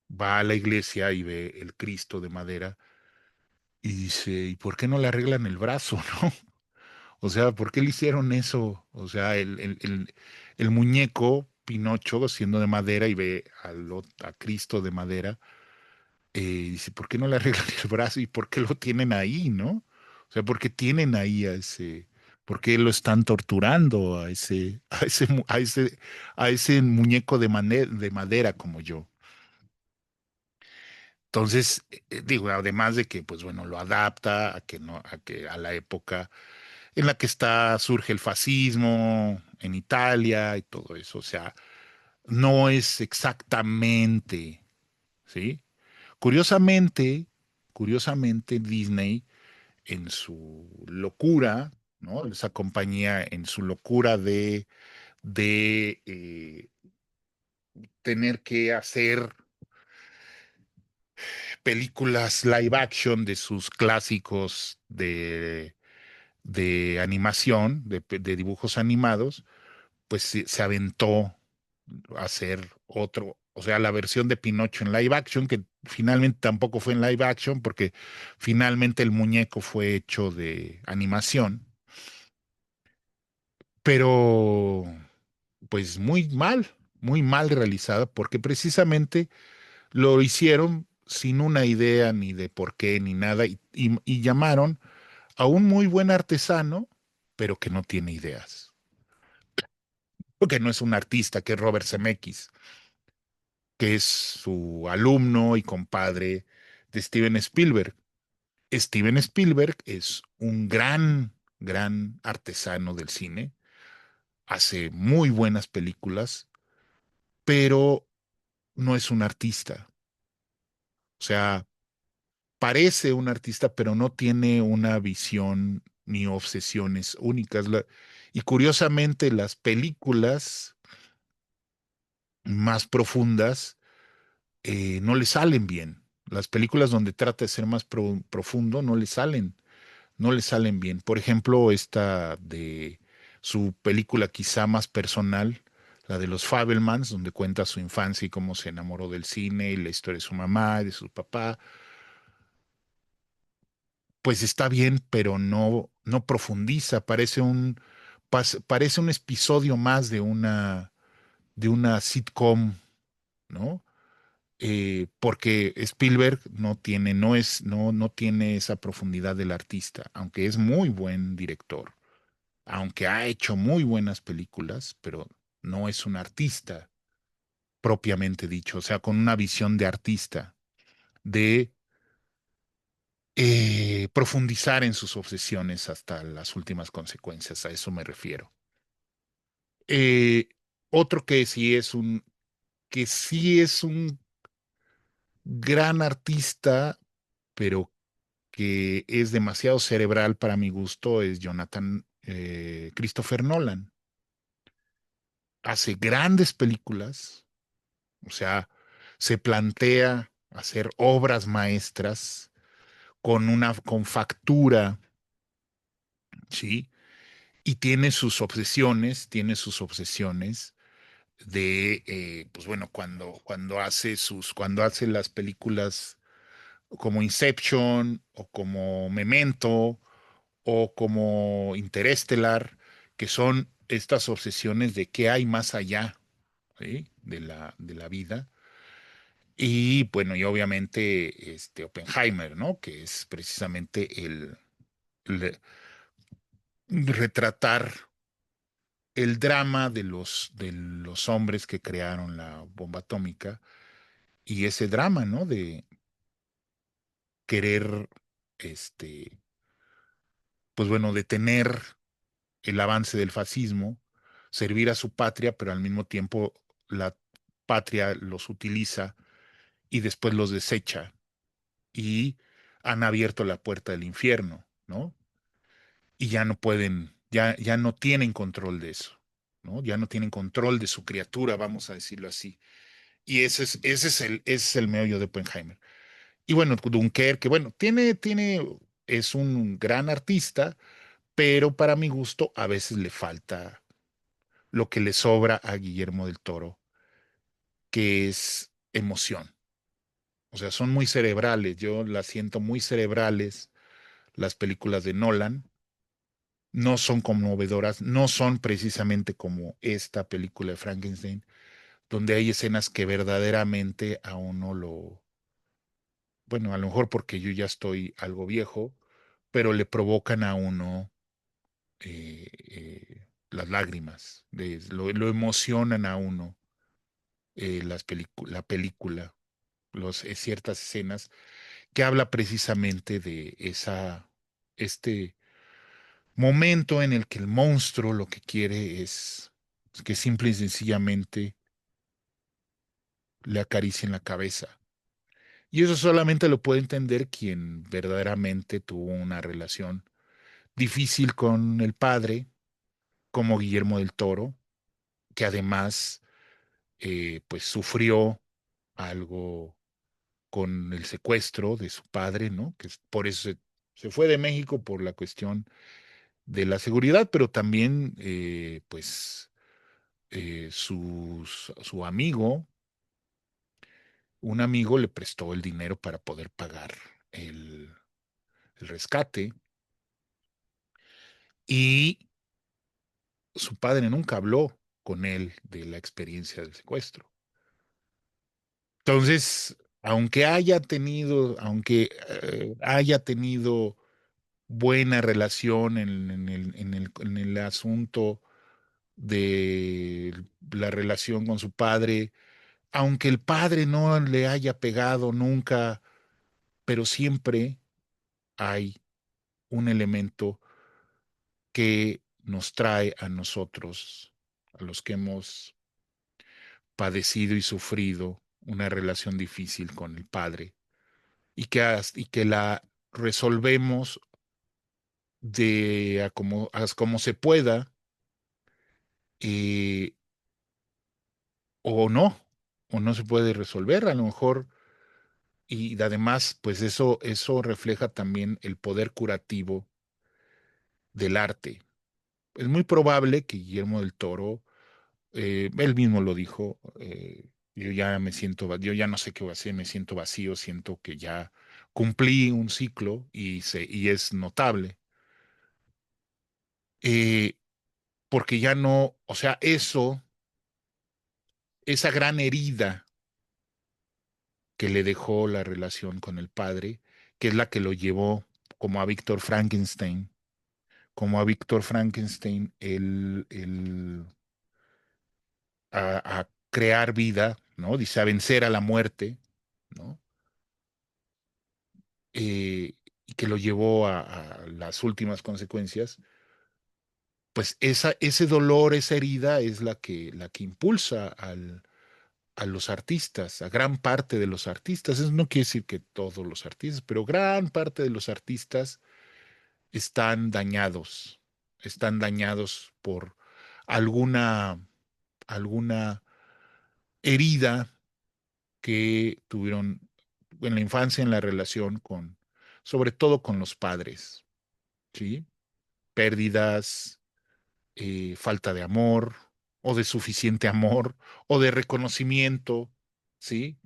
va a la iglesia y ve el Cristo de madera y dice, ¿y por qué no le arreglan el brazo, no? O sea, ¿por qué le hicieron eso? O sea, el muñeco Pinocho siendo de madera y ve a Cristo de madera, dice, ¿por qué no le arreglan el brazo y por qué lo tienen ahí, no? O sea, ¿por qué tienen ahí por qué lo están torturando a ese muñeco de madera como yo? Entonces, digo, además de que, pues bueno, lo adapta a que no, a que a la época en la que surge el fascismo en Italia y todo eso. O sea, no es exactamente, ¿sí? Curiosamente, curiosamente, Disney, en su locura, ¿no? Esa compañía, en su locura de tener que hacer películas live action de sus clásicos de animación, de dibujos animados, pues se aventó a hacer otro, o sea, la versión de Pinocho en live action, que finalmente tampoco fue en live action, porque finalmente el muñeco fue hecho de animación, pero pues muy mal realizada, porque precisamente lo hicieron sin una idea ni de por qué ni nada, y llamaron a un muy buen artesano, pero que no tiene ideas, porque no es un artista, que es Robert Zemeckis, que es su alumno y compadre de Steven Spielberg. Steven Spielberg es un gran artesano del cine, hace muy buenas películas, pero no es un artista. O sea, parece un artista, pero no tiene una visión ni obsesiones únicas. Y curiosamente, las películas más profundas no le salen bien. Las películas donde trata de ser más profundo no le salen bien. Por ejemplo, esta de su película quizá más personal, la de los Fabelmans, donde cuenta su infancia y cómo se enamoró del cine y la historia de su mamá y de su papá, pues está bien, pero no profundiza. Parece un episodio más de una sitcom, ¿no? Porque Spielberg no tiene esa profundidad del artista, aunque es muy buen director, aunque ha hecho muy buenas películas, pero no es un artista propiamente dicho, o sea, con una visión de artista, de profundizar en sus obsesiones hasta las últimas consecuencias, a eso me refiero. Eh, otro que sí es un gran artista, pero que es demasiado cerebral para mi gusto es Christopher Nolan. Hace grandes películas, o sea, se plantea hacer obras maestras con factura, ¿sí? Y tiene sus obsesiones de, pues bueno, cuando hace las películas como Inception o como Memento o como Interestelar, que son estas obsesiones de qué hay más allá, ¿sí? De la vida. Y bueno, y obviamente Oppenheimer, ¿no? Que es precisamente el retratar el drama de los hombres que crearon la bomba atómica y ese drama, ¿no? De querer, este, pues bueno, detener el avance del fascismo, servir a su patria, pero al mismo tiempo la patria los utiliza y después los desecha y han abierto la puerta del infierno, ¿no? Y ya no pueden, ya no tienen control de eso, ¿no? Ya no tienen control de su criatura, vamos a decirlo así. Y ese es el meollo de Oppenheimer. Y bueno, Dunkerque, bueno, es un gran artista, pero para mi gusto a veces le falta lo que le sobra a Guillermo del Toro, que es emoción. O sea, son muy cerebrales, yo las siento muy cerebrales las películas de Nolan, no son conmovedoras, no son precisamente como esta película de Frankenstein, donde hay escenas que verdaderamente a uno bueno, a lo mejor porque yo ya estoy algo viejo, pero le provocan a uno las lágrimas, lo emocionan a uno la película, ciertas escenas que habla precisamente de este momento en el que el monstruo lo que quiere es que simple y sencillamente le acaricien la cabeza. Y eso solamente lo puede entender quien verdaderamente tuvo una relación difícil con el padre, como Guillermo del Toro, que además pues sufrió algo con el secuestro de su padre, ¿no? Por eso se fue de México por la cuestión de la seguridad, pero también pues su amigo, un amigo le prestó el dinero para poder pagar el, el rescate y su padre nunca habló con él de la experiencia del secuestro. Entonces, aunque haya tenido buena relación en el asunto de la relación con su padre, aunque el padre no le haya pegado nunca, pero siempre hay un elemento que nos trae a nosotros, a los que hemos padecido y sufrido una relación difícil con el padre y que la resolvemos a como se pueda eh, o no, o no se puede resolver a lo mejor. Y además, pues eso refleja también el poder curativo del arte. Es muy probable que Guillermo del Toro, él mismo lo dijo, yo ya no sé qué voy a hacer, me siento vacío, siento que ya cumplí un ciclo y es notable. Eh, Porque ya no, o sea, esa gran herida que le dejó la relación con el padre, que es la que lo llevó como a Víctor Frankenstein, a crear vida, ¿no? Dice, a vencer a la muerte, ¿no? Y que lo llevó a las últimas consecuencias, pues ese dolor, esa herida es la que impulsa a los artistas, a gran parte de los artistas. Eso no quiere decir que todos los artistas, pero gran parte de los artistas están dañados por alguna, alguna herida que tuvieron en la infancia en la relación con, sobre todo con los padres, ¿sí? Pérdidas, falta de amor o de suficiente amor o de reconocimiento, ¿sí?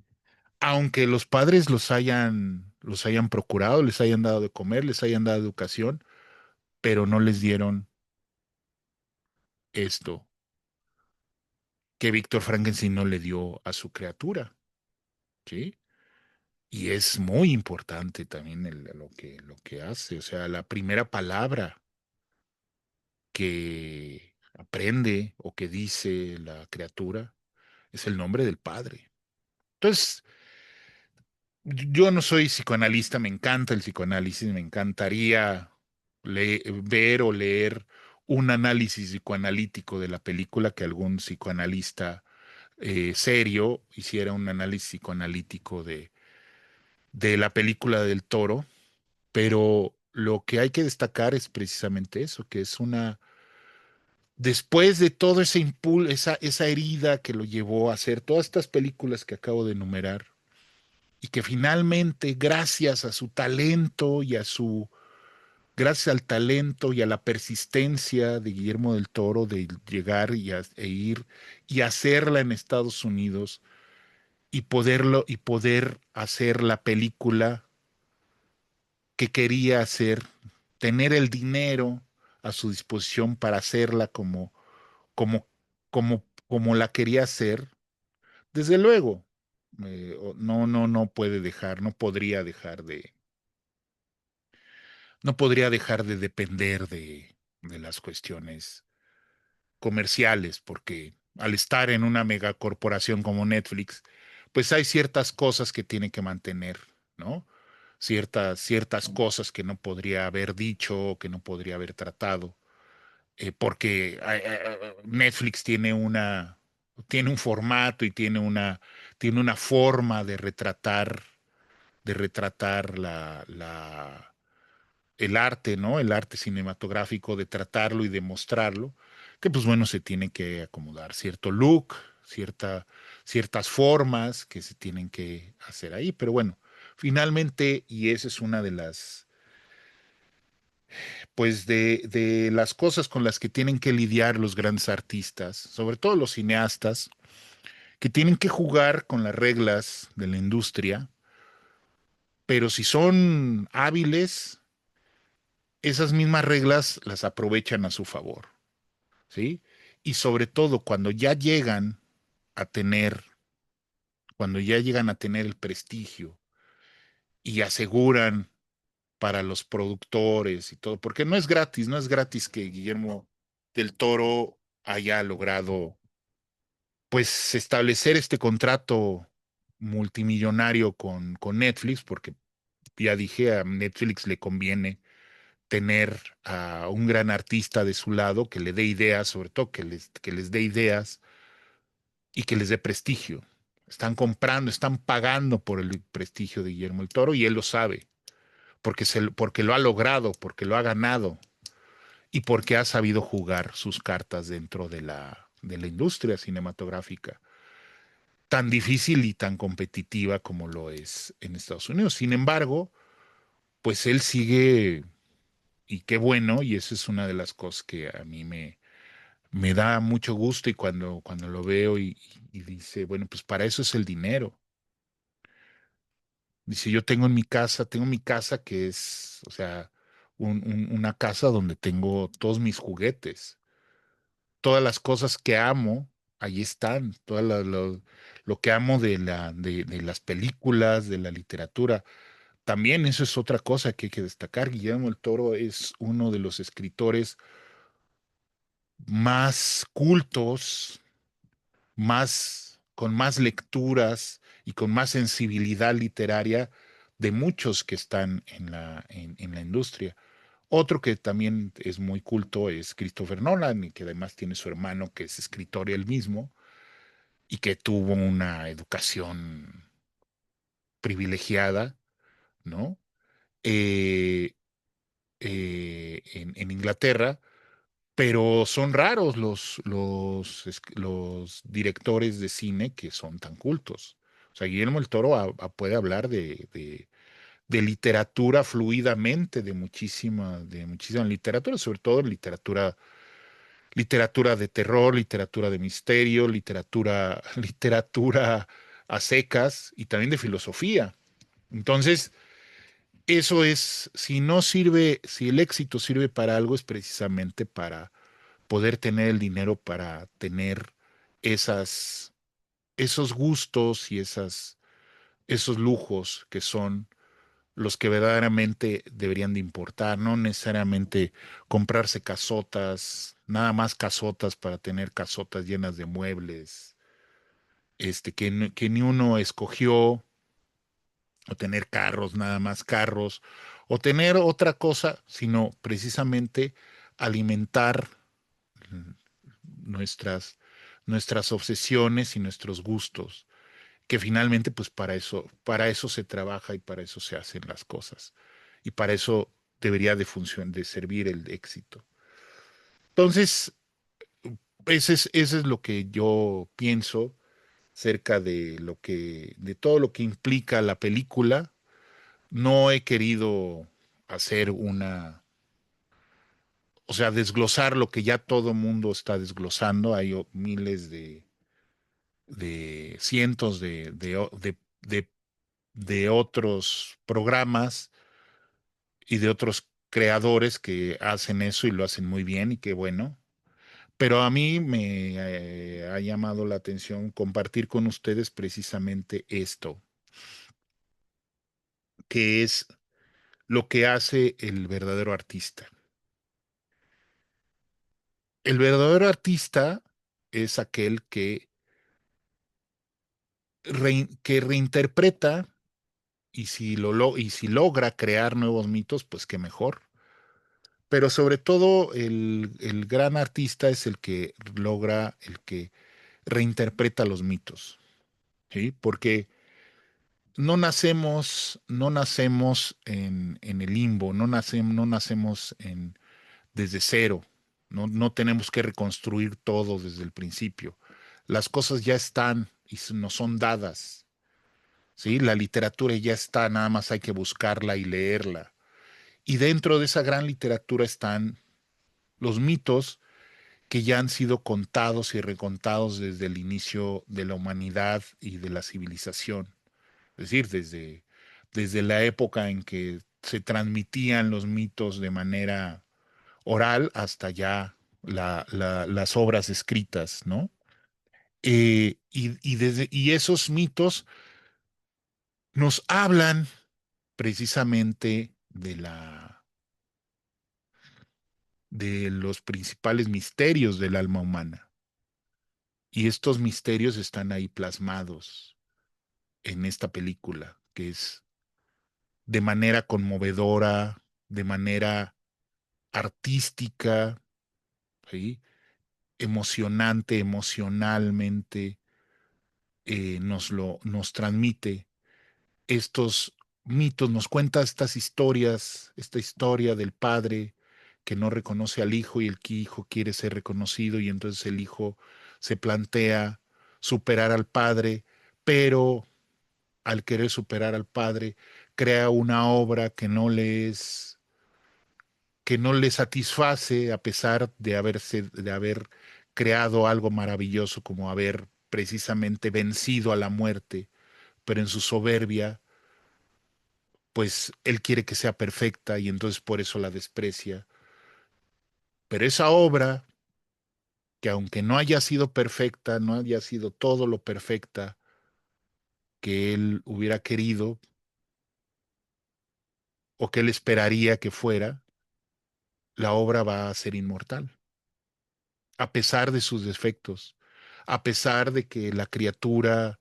Aunque los padres los hayan procurado, les hayan dado de comer, les hayan dado educación, pero no les dieron esto que Víctor Frankenstein no le dio a su criatura, ¿sí? Y es muy importante también lo que hace, o sea, la primera palabra que aprende o que dice la criatura es el nombre del padre. Entonces, yo no soy psicoanalista, me encanta el psicoanálisis, me encantaría ver o leer un análisis psicoanalítico de la película, que algún psicoanalista serio hiciera un análisis psicoanalítico de la película del Toro, pero lo que hay que destacar es precisamente eso, que es una, después de todo ese impulso, esa herida que lo llevó a hacer todas estas películas que acabo de enumerar, y que finalmente, gracias al talento y a la persistencia de Guillermo del Toro de llegar e ir y hacerla en Estados Unidos y poder hacer la película que quería hacer, tener el dinero a su disposición para hacerla como, como la quería hacer, desde luego, no puede dejar, no podría dejar de depender de las cuestiones comerciales, porque al estar en una megacorporación como Netflix, pues hay ciertas cosas que tiene que mantener, ¿no? Ciertas cosas que no podría haber dicho, que no podría haber tratado, porque Netflix tiene un formato y tiene una forma de retratar el arte, ¿no? El arte cinematográfico, de tratarlo y de mostrarlo, que pues bueno, se tiene que acomodar cierto look, ciertas formas que se tienen que hacer ahí, pero bueno, finalmente, y esa es una de pues de las cosas con las que tienen que lidiar los grandes artistas, sobre todo los cineastas, que tienen que jugar con las reglas de la industria, pero si son hábiles, esas mismas reglas las aprovechan a su favor. ¿Sí? Y sobre todo a tener, cuando ya llegan a tener el prestigio y aseguran para los productores y todo, porque no es gratis que Guillermo del Toro haya logrado, pues, establecer este contrato multimillonario con Netflix, porque ya dije, a Netflix le conviene tener a un gran artista de su lado que le dé ideas, sobre todo que les dé ideas y que les dé prestigio. Están comprando, están pagando por el prestigio de Guillermo el Toro y él lo sabe, porque lo ha logrado, porque lo ha ganado y porque ha sabido jugar sus cartas dentro de la industria cinematográfica, tan difícil y tan competitiva como lo es en Estados Unidos. Sin embargo, pues él sigue, y qué bueno, y esa es una de las cosas que a mí me da mucho gusto y cuando lo veo y dice, bueno, pues para eso es el dinero. Dice, tengo mi casa que es, o sea, una casa donde tengo todos mis juguetes, todas las cosas que amo, ahí están, lo que amo de las películas, de la literatura. También eso es otra cosa que hay que destacar. Guillermo el Toro es uno de los escritores más cultos, con más lecturas y con más sensibilidad literaria de muchos que están en la industria. Otro que también es muy culto es Christopher Nolan, y que además tiene su hermano que es escritor él mismo, y que tuvo una educación privilegiada, ¿no? Eh, en Inglaterra, pero son raros los directores de cine que son tan cultos. O sea, Guillermo el Toro puede hablar de literatura fluidamente, de muchísima literatura, sobre todo literatura de terror, literatura de misterio, literatura a secas y también de filosofía. Entonces, eso es, si no sirve, si el éxito sirve para algo, es precisamente para poder tener el dinero para tener esas, esos gustos y esos lujos que son los que verdaderamente deberían de importar, no necesariamente comprarse casotas, nada más casotas para tener casotas llenas de muebles, que ni uno escogió, o tener carros, nada más carros, o tener otra cosa, sino precisamente alimentar mm, nuestras obsesiones y nuestros gustos, que finalmente, pues para eso se trabaja y para eso se hacen las cosas. Y para eso debería de servir el éxito. Entonces, ese es lo que yo pienso cerca de todo lo que implica la película. No he querido hacer o sea, desglosar lo que ya todo mundo está desglosando. Hay miles de cientos de otros programas y de otros creadores que hacen eso y lo hacen muy bien y qué bueno. Pero a mí me ha llamado la atención compartir con ustedes precisamente esto, que es lo que hace el verdadero artista. El verdadero artista es aquel que reinterpreta y si logra crear nuevos mitos, pues qué mejor. Pero sobre todo el gran artista es el que logra, el que reinterpreta los mitos, ¿sí? Porque no nacemos en el limbo, no nacemos desde cero, no tenemos que reconstruir todo desde el principio. Las cosas ya están y nos son dadas, ¿sí? La literatura ya está, nada más hay que buscarla y leerla. Y dentro de esa gran literatura están los mitos que ya han sido contados y recontados desde el inicio de la humanidad y de la civilización. Es decir, desde la época en que se transmitían los mitos de manera oral hasta ya las obras escritas, ¿no? Y esos mitos nos hablan precisamente de los principales misterios del alma humana. Y estos misterios están ahí plasmados en esta película, que es de manera conmovedora, de manera artística, ¿sí? Emocionante, emocionalmente, nos transmite estos mitos, nos cuenta estas historias, esta historia del padre que no reconoce al hijo y el que hijo quiere ser reconocido y entonces el hijo se plantea superar al padre, pero al querer superar al padre crea una obra que no le satisface a pesar de haber creado algo maravilloso como haber precisamente vencido a la muerte, pero en su soberbia pues él quiere que sea perfecta y entonces por eso la desprecia. Pero esa obra, que aunque no haya sido perfecta, no haya sido todo lo perfecta que él hubiera querido o que él esperaría que fuera, la obra va a ser inmortal, a pesar de sus defectos, a pesar de que la criatura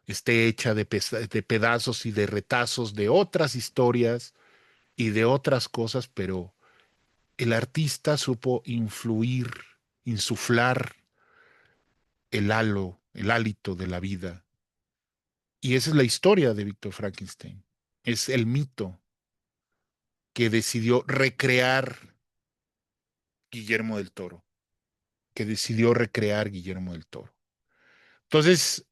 esté hecha de pedazos y de retazos de otras historias y de otras cosas, pero el artista supo insuflar el halo, el hálito de la vida. Y esa es la historia de Víctor Frankenstein. Es el mito que decidió recrear Guillermo del Toro, que decidió recrear Guillermo del Toro. Entonces,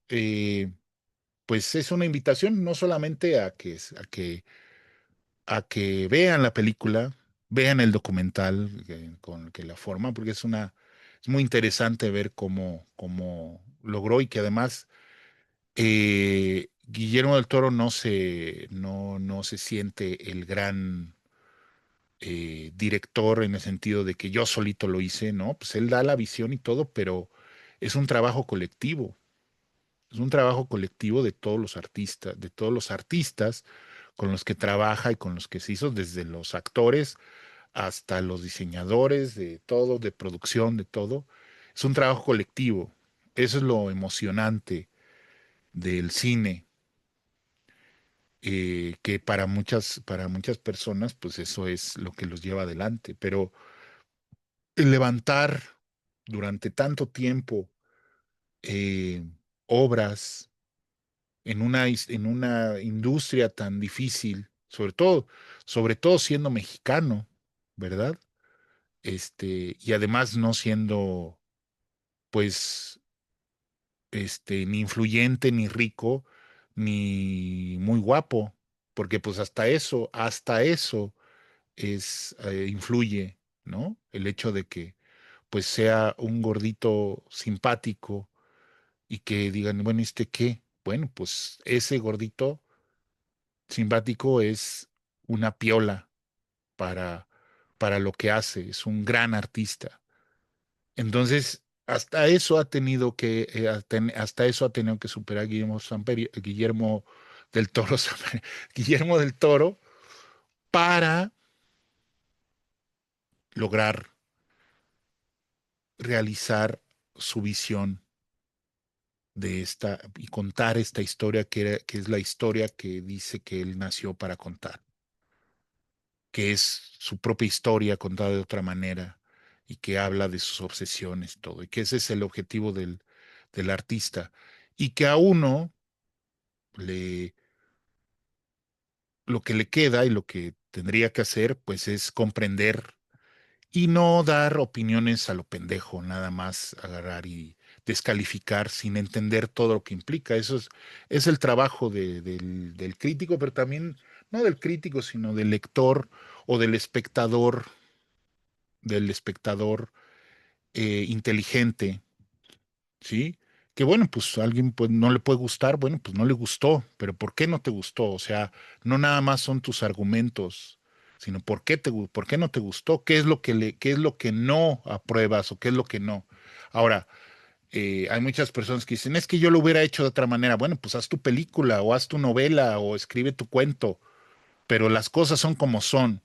pues es una invitación no solamente a que vean la película, vean el documental con que la forma, porque es muy interesante ver cómo logró y que además Guillermo del Toro no se siente el gran director en el sentido de que yo solito lo hice, ¿no? Pues él da la visión y todo, pero es un trabajo colectivo. Es un trabajo colectivo de todos los artistas con los que trabaja y con los que se hizo, desde los actores hasta los diseñadores, de todo, de producción, de todo. Es un trabajo colectivo. Eso es lo emocionante del cine, que para muchas personas, pues eso es lo que los lleva adelante. Pero el levantar durante tanto tiempo eh, obras en una industria tan difícil, sobre todo siendo mexicano, ¿verdad? Y además no siendo, pues, ni influyente, ni rico, ni muy guapo, porque pues hasta eso influye, ¿no? El hecho de que, pues, sea un gordito simpático y que digan, bueno, ¿este qué? Bueno, pues ese gordito simpático es una piola para, para lo que hace, es un gran artista. Entonces, hasta eso ha tenido que superar Guillermo del Toro, Guillermo del Toro, para lograr realizar su visión de esta y contar esta historia que es la historia que dice que él nació para contar, que es su propia historia contada de otra manera y que habla de sus obsesiones, todo, y que ese es el objetivo del artista, y que a uno le, lo que le queda y lo que tendría que hacer, pues es comprender y no dar opiniones a lo pendejo, nada más agarrar y descalificar sin entender todo lo que implica. Eso es el trabajo del crítico, pero también no del crítico, sino del lector o del espectador inteligente, ¿sí? Que bueno, pues a alguien pues, no le puede gustar, bueno, pues no le gustó, pero ¿por qué no te gustó? O sea, no nada más son tus argumentos, sino por qué no te gustó, qué es lo que no apruebas o qué es lo que no. Ahora, hay muchas personas que dicen, es que yo lo hubiera hecho de otra manera. Bueno, pues haz tu película o haz tu novela o escribe tu cuento, pero las cosas son como son.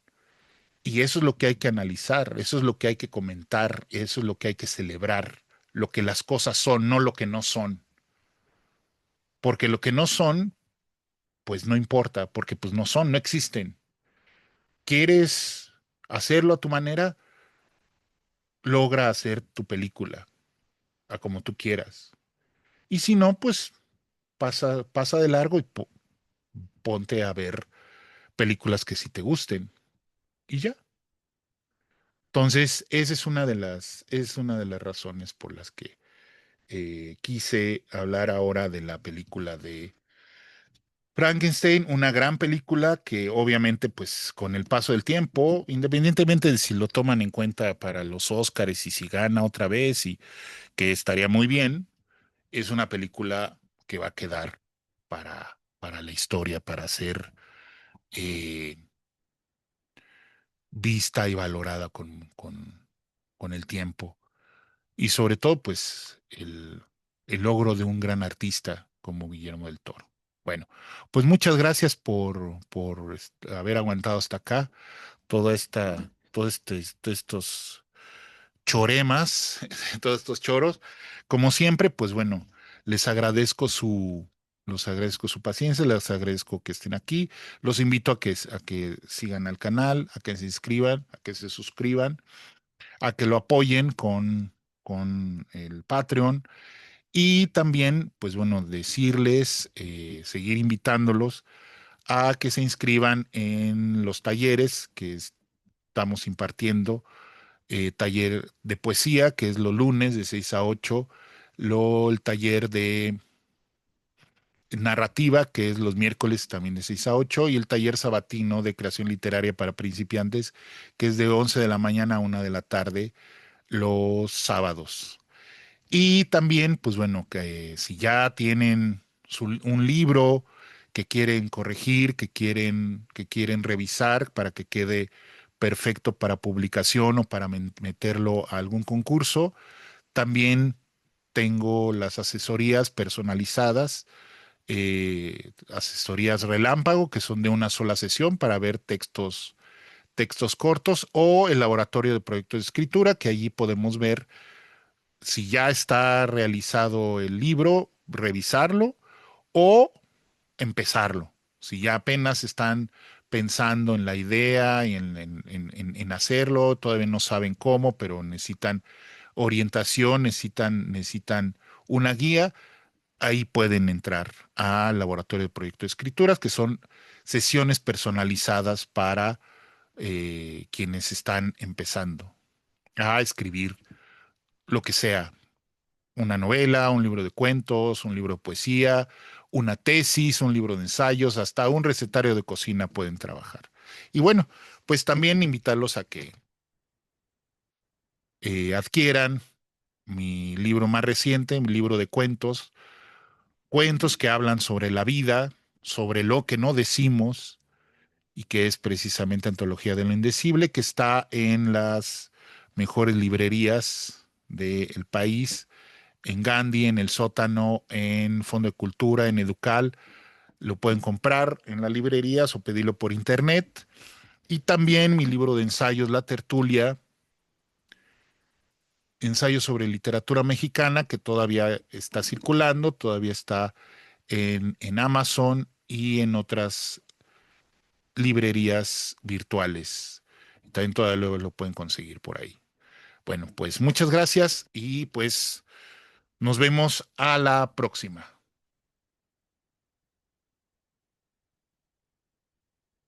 Y eso es lo que hay que analizar, eso es lo que hay que comentar, eso es lo que hay que celebrar, lo que las cosas son, no lo que no son. Porque lo que no son, pues no importa, porque pues no son, no existen. ¿Quieres hacerlo a tu manera? Logra hacer tu película a como tú quieras. Y si no, pues pasa de largo y ponte a ver películas que sí te gusten. Y ya. Entonces, esa es una de las razones por las que quise hablar ahora de la película de Frankenstein, una gran película que obviamente pues con el paso del tiempo, independientemente de si lo toman en cuenta para los Óscares y si gana otra vez y que estaría muy bien, es una película que va a quedar para la historia, para ser eh, vista y valorada con el tiempo. Y sobre todo, pues, el logro de un gran artista como Guillermo del Toro. Bueno, pues muchas gracias por haber aguantado hasta acá todos estos choremas, todos estos choros. Como siempre, pues bueno, les agradezco su paciencia, les agradezco que estén aquí. Los invito a que sigan al canal, a que se inscriban, a que se suscriban, a que lo apoyen con el Patreon Y también, pues bueno, decirles, seguir invitándolos a que se inscriban en los talleres que estamos impartiendo. Taller de poesía, que es los lunes de 6 a 8, el taller de narrativa, que es los miércoles también de 6 a 8, y el taller sabatino de creación literaria para principiantes, que es de 11 de la mañana a 1 de la tarde los sábados. Y también, pues bueno, que si ya tienen un libro que quieren corregir, que quieren revisar para que quede perfecto para publicación o para meterlo a algún concurso, también tengo las asesorías personalizadas, asesorías relámpago, que son de una sola sesión para ver textos cortos, o el laboratorio de proyectos de escritura, que allí podemos ver si ya está realizado el libro, revisarlo o empezarlo. Si ya apenas están pensando en la idea y en hacerlo, todavía no saben cómo, pero necesitan orientación, necesitan una guía, ahí pueden entrar al laboratorio de proyecto de escrituras, que son sesiones personalizadas para quienes están empezando a escribir lo que sea, una novela, un libro de cuentos, un libro de poesía, una tesis, un libro de ensayos, hasta un recetario de cocina pueden trabajar. Y bueno, pues también invitarlos a que adquieran mi libro más reciente, mi libro de cuentos, cuentos que hablan sobre la vida, sobre lo que no decimos y que es precisamente Antología de lo Indecible, que está en las mejores librerías del país, en Gandhi, en El Sótano, en Fondo de Cultura, en Educal. Lo pueden comprar en las librerías o pedirlo por internet. Y también mi libro de ensayos, La Tertulia, ensayos sobre literatura mexicana, que todavía está circulando, todavía está en Amazon y en otras librerías virtuales. También todavía lo pueden conseguir por ahí. Bueno, pues muchas gracias y pues nos vemos a la próxima.